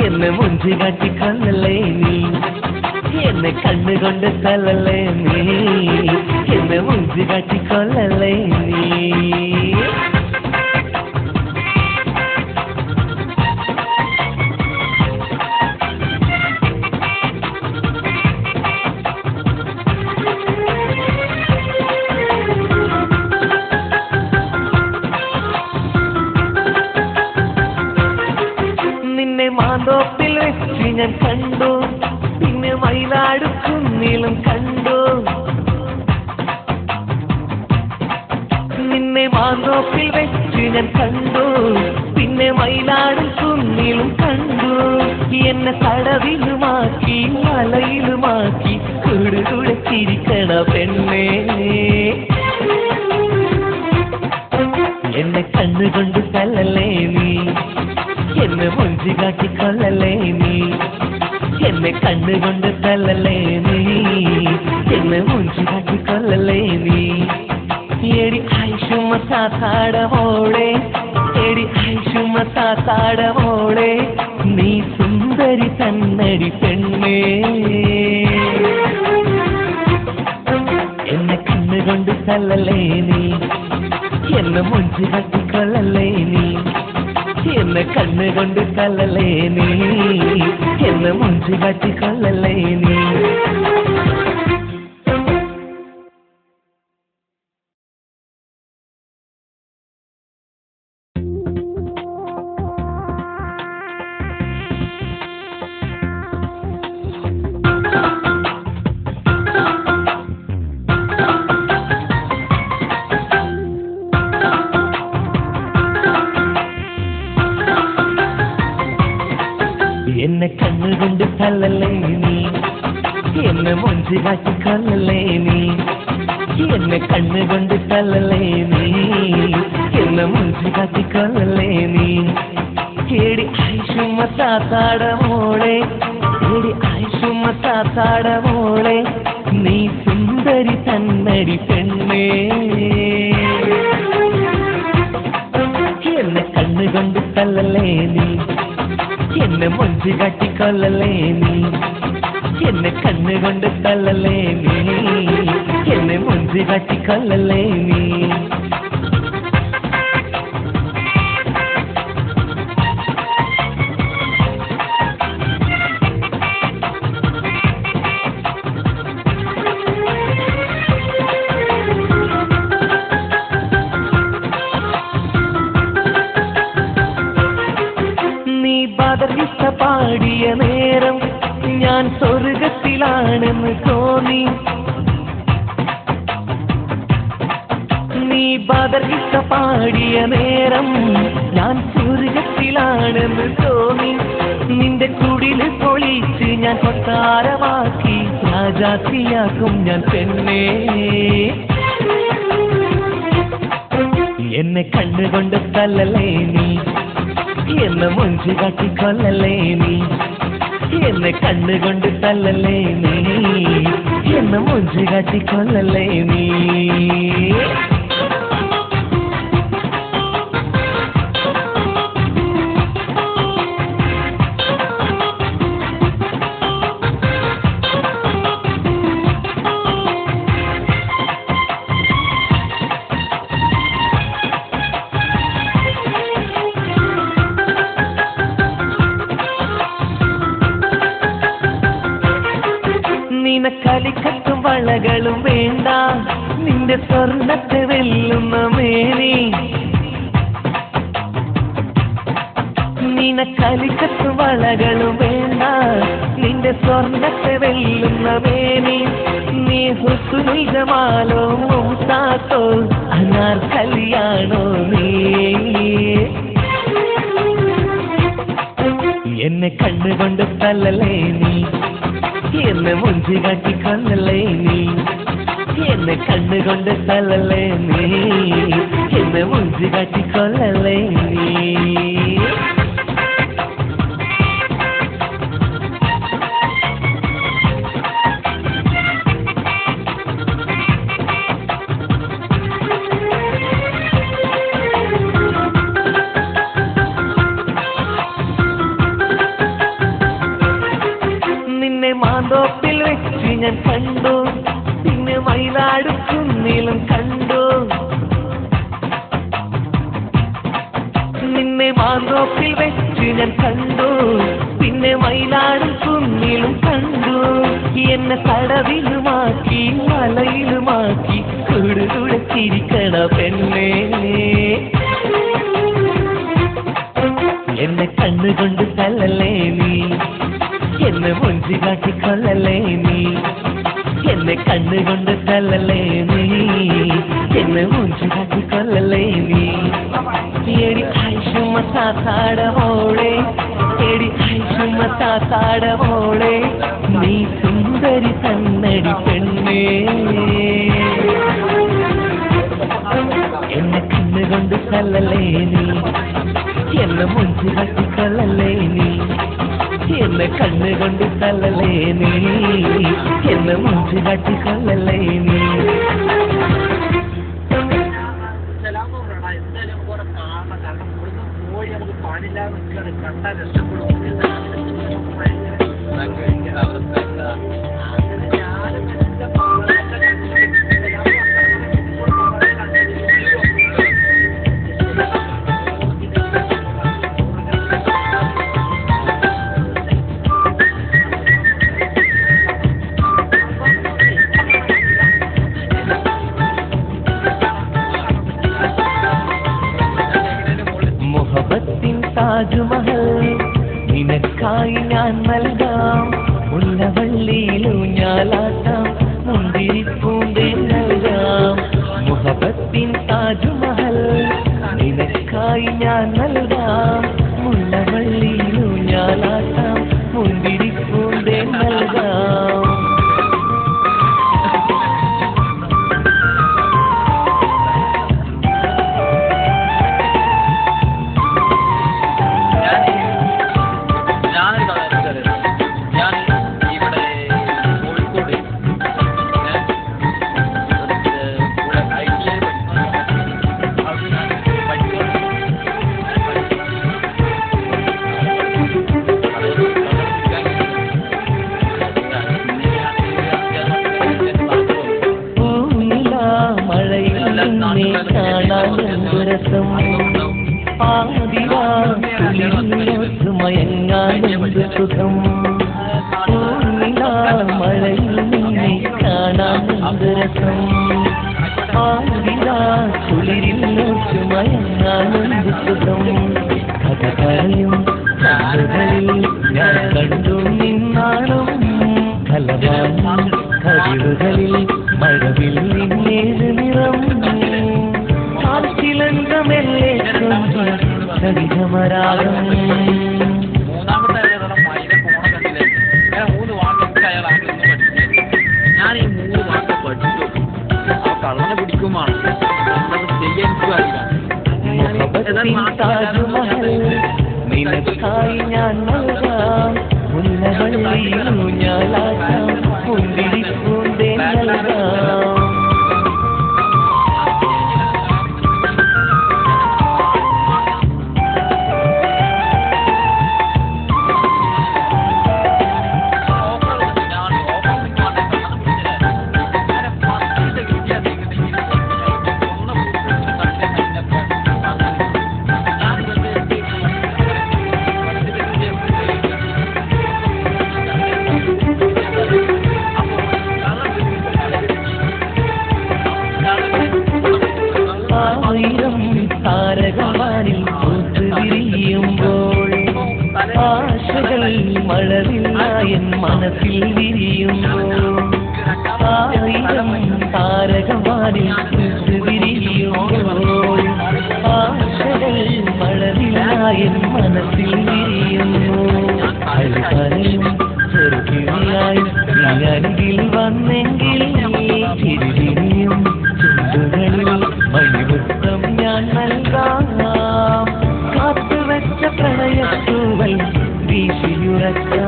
എന്നെ മുഞ്ചി കാട്ടിക്കൊല്ലലേ നീ. എന്നെ കണ്ണുകൊണ്ട് തല്ലലേ നീ, എന്നെ മുഞ്ചി കാട്ടിക്കൊല്ലലേ നീ. നിന്നെ മാന്തോപ്പിൽ വെച്ച് ഞാൻ കണ്ടു, പിന്നെ മയിലാടുക്കുന്നിലും കണ്ടു. നിന്നെ മാന്തോപ്പിൽ വെച്ച് ഞാൻ കണ്ടു, പിന്നെ മയിലാടുക്കുന്നിലും കണ്ടു. എന്നെ തടവിലുമാക്കി മലയിലുമാക്കി കൂടുകൂടെ ചിരിക്കണ പെണ്ണേ. എന്നെ കണ്ണുകൊണ്ട് തല്ലലേ നീ, എന്നെ മുഞ്ചി കാട്ടിക്കൊല്ലലേ നീ. എന്നെ കണ്ണുകൊണ്ട് തല്ലലേ നീ, എന്നെ മുഞ്ചി കാട്ടിക്കൊല്ലലേ നീ. എടി ആയിഷുമ്മ താത്താടമോളെ, എടി ആയിഷുമ്മ താത്താടമോളെ, നീ സുന്ദരി തന്നടി പെണ്ണേ. എന്നെ കണ്ണുകൊണ്ട് തല്ലലേ നീ, എന്നെ മുഞ്ചി കാട്ടിക്കൊല്ലലേ നീ. എന്നെ കണ്ണുകൊണ്ട് തല്ലലേ നീ, എന്നെ മുഞ്ചി കാട്ടിക്കൊല്ലലേ നീ. എന്നെ കണ്ണുകൊണ്ട് തല്ലലേ നീ, എന്നെ മുഞ്ചി കാട്ടിക്കൊല്ലലേ നീ. എന്നെ കണ്ണുകൊണ്ട് തല്ലലേ നീ, എന്നെ മുഞ്ചി കാട്ടിക്കൊല്ലലേ നീ. എടി ആയിഷുമ്മ താത്താടമോളെ, എടി ആയിഷുമ്മ താത്താടമോളെ, നീ സുന്ദരി തന്നടി പെണ്ണേ. എന്നെ കണ്ണുകൊണ്ട് തല്ലലേ നീ, എന്നെ മുഞ്ചി കാട്ടിക്കൊല്ലലേ നീ. എന്നെ കണ്ണുകൊണ്ട് തല്ലലേ നീ, എന്നെ മുഞ്ചി കാട്ടിക്കൊല്ലലേ നീ. ബദർഗീത പാടിയ നേരം ഞാൻ സ്വർഗത്തിലാണെന്ന് തോന്നി. നീ ബദർഗീത പാടിയ നേരം ഞാൻ സ്വർഗത്തിലാണെന്ന് തോന്നി. നിന്റെ കുടില് പൊളിച്ച് ഞാൻ കൊട്ടാരമാക്കി രാജാത്തിയാക്കും ഞാൻ പെണ്ണേ. എന്നെ കണ്ണുകൊണ്ട് തല്ലലേ നീ, എന്നെ മുഞ്ചി കാട്ടിക്കൊല്ലലേ നീ. എന്നെ കണ്ണുകൊണ്ട് തല്ലലേ നീ, എന്നെ മുഞ്ചി കാട്ടിക്കൊല്ലലേ നീ. നിനക്കലിക്കത്തും വളകളും വേണ്ട, നിന്റെ സ്വർണ്ണത്തെ വെല്ലുന്ന മേനി. നിനക്കലിക്കത്തും വളകളും വേണ്ട, നിന്റെ സ്വർണ്ണത്തെ വെല്ലുന്ന മേനി. നീ ഹുസ്നുൽ ജമാലോ മുംതാസോ അനാർക്കലിയാണോ നീ? എന്നെ കണ്ണുകൊണ്ട് തല്ലലേ നീ, എന്നെ മുഞ്ചി കാട്ടിക്കൊല്ലലേ നീ. എന്നെ കണ്ണുകൊണ്ട് തല്ലല്ലേ നീ, എന്നെ മുഞ്ചി കാട്ടിക്കൊല്ലല്ലേ നീ. നിന്നെ മാന്തോപ്പിൽ വെച്ച് ഞാൻ കണ്ടു, പിന്നെ മയിലാടും കുന്നിലും കണ്ടു. നിന്നെ മാന്തോപ്പിൽ വെച്ച് ഞാൻ കണ്ടു, പിന്നെ മയിലാടും കുന്നിലും കണ്ടു. എന്നെ തടവിലുമാക്കി മലയിലുമാക്കി കൂടുകൂടെ ചിരിക്കണ പെണ്ണേ. എന്നെ കണ്ണുകൊണ്ട് തല്ലല്ലേ നീ, എന്നെ മുഞ്ചി കാട്ടിക്കൊല്ലല്ലേ നീ. എന്നെ കണ്ണുകൊണ്ട് തല്ലല്ലേ നീ, എന്നെ മുഞ്ചി കാട്ടിക്കൊല്ലല്ലേ നീ. എടി ആയിഷുമ്മ താത്താടമോളെ, എടി ആയിഷുമ്മ താത്താടമോളെ, നീ സുന്ദരി കണ്ണടി പെണ്ണേ. എന്നെ കണ്ണുകൊണ്ട് തല്ലല്ലേ നീ, എന്നെ മുഞ്ചി കാട്ടിക്കൊല്ലല്ലേ നീ. എന്നെ കണ്ണുകൊണ്ട് തല്ലല്ലേ നീ, എന്നെ മുഞ്ചി കാട്ടിക്കൊല്ലല്ലേ നീ. എന്തായാലും കുറെ കാണണം, കാരണം ഇവിടുന്ന് പോയി നമുക്ക് പണിയില്ലാതെ നിൽക്കുകയാണ്, കണ്ടാൽ രക്ഷപ്പെടും. മുഹബത്തിൻ താജ്മഹൽ നിനക്കായി ഞാൻ നൽകാം, മുല്ലവള്ളിയിലൂഞ്ഞാലാട്ടാം, മുന്തിരിപ്പൂന്തേ നൽകാം. മുഹബത്തിൻ താജ്മഹൽ നിനക്കായി ഞാൻ നൽകാം, മുല്ലവള്ളിയിലൂഞ്ഞാലാട്ടാം, മുന്തിരിപ്പൂന്തേ നൽകാം. കാണാനന്ദരസം മയങ്ങാനന്ദ സുഖം. മഴയിൽ നിന്നെ കാണാനന്ദരസം, കുളിരിൽ മയങ്ങാനന്ദ സുഖം. കഥ പറയും കഥകളിൽ ഞാൻ കണ്ടു നിന്നാളും, കലവാൻ കഴിവുകളിൽ മഴവിൽ നിന്നേത് നിറം. കാറ്റിലന്തമെല്ലേ കടികമരാഗം. മൂന്നാമത്തെ മൈനെ പോണ കണ്ടില്ലേ, ഞാൻ 3 വാക്ക് എനിക്ക് അയാൾ ആദ്യം ഒന്ന് പഠിച്ചു. ഞാൻ ഈ 3 വാക്ക് പഠിച്ചു. ആ കള്ളനെ പിടിക്കുമാണ് ചെയ്യാൻ എനിക്കും അറിയില്ല. നിനക്കായി ഞാൻ നൽകാം, മുല്ലവള്ളിയിലൂഞ്ഞാലാട്ടാം, മുന്തിരിപ്പൂന്തേ നൽകാം. താരകമാനിൽ പൂത്തുവിരിയുമ്പോൾ, ആശകൾ മഴവില്ലായൻ മനസ്സിൽ വിരിയുമ്പോൾ. 1000 താരകമാനിൽ പൂത്തുവിരിയുമ്പോൾ, ആശകൾ മഴവില്ലായൻ മനസ്സിൽ വിരിയുമ്പോൾ. അഴുകരയും ചെറുകിളിയായി നീ അരികിൽ വന്നെങ്കിൽ, ചിരിയും ചുണ്ടുകളിൽ മണിമുത്തം ഞാൻ നൽകാം കാത്തുവെച്ച പ്രണയത്തൂവൽ വീശിയുറക്കാം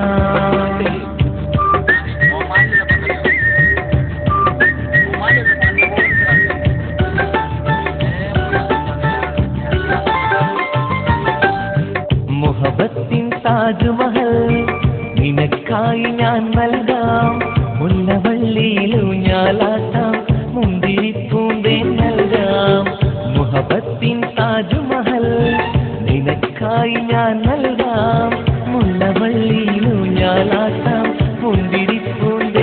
മുഹബത്തിൻ താജ്മഹൽ നിനക്കായി ഞാൻ നൽകാം മുല്ലവള്ളിയിലൂഞ്ഞാലാട്ടാം മുന്തിരിപ്പൂന്തേൻ നൽകാം മുഹബത്തിൻ താജ്മഹൽ നിനക്കായി ഞാൻ നൽകാം മുല്ലവള്ളിയിലൂഞ്ഞാലാട്ടാം മുന്തിരിപ്പൂന്തേൻ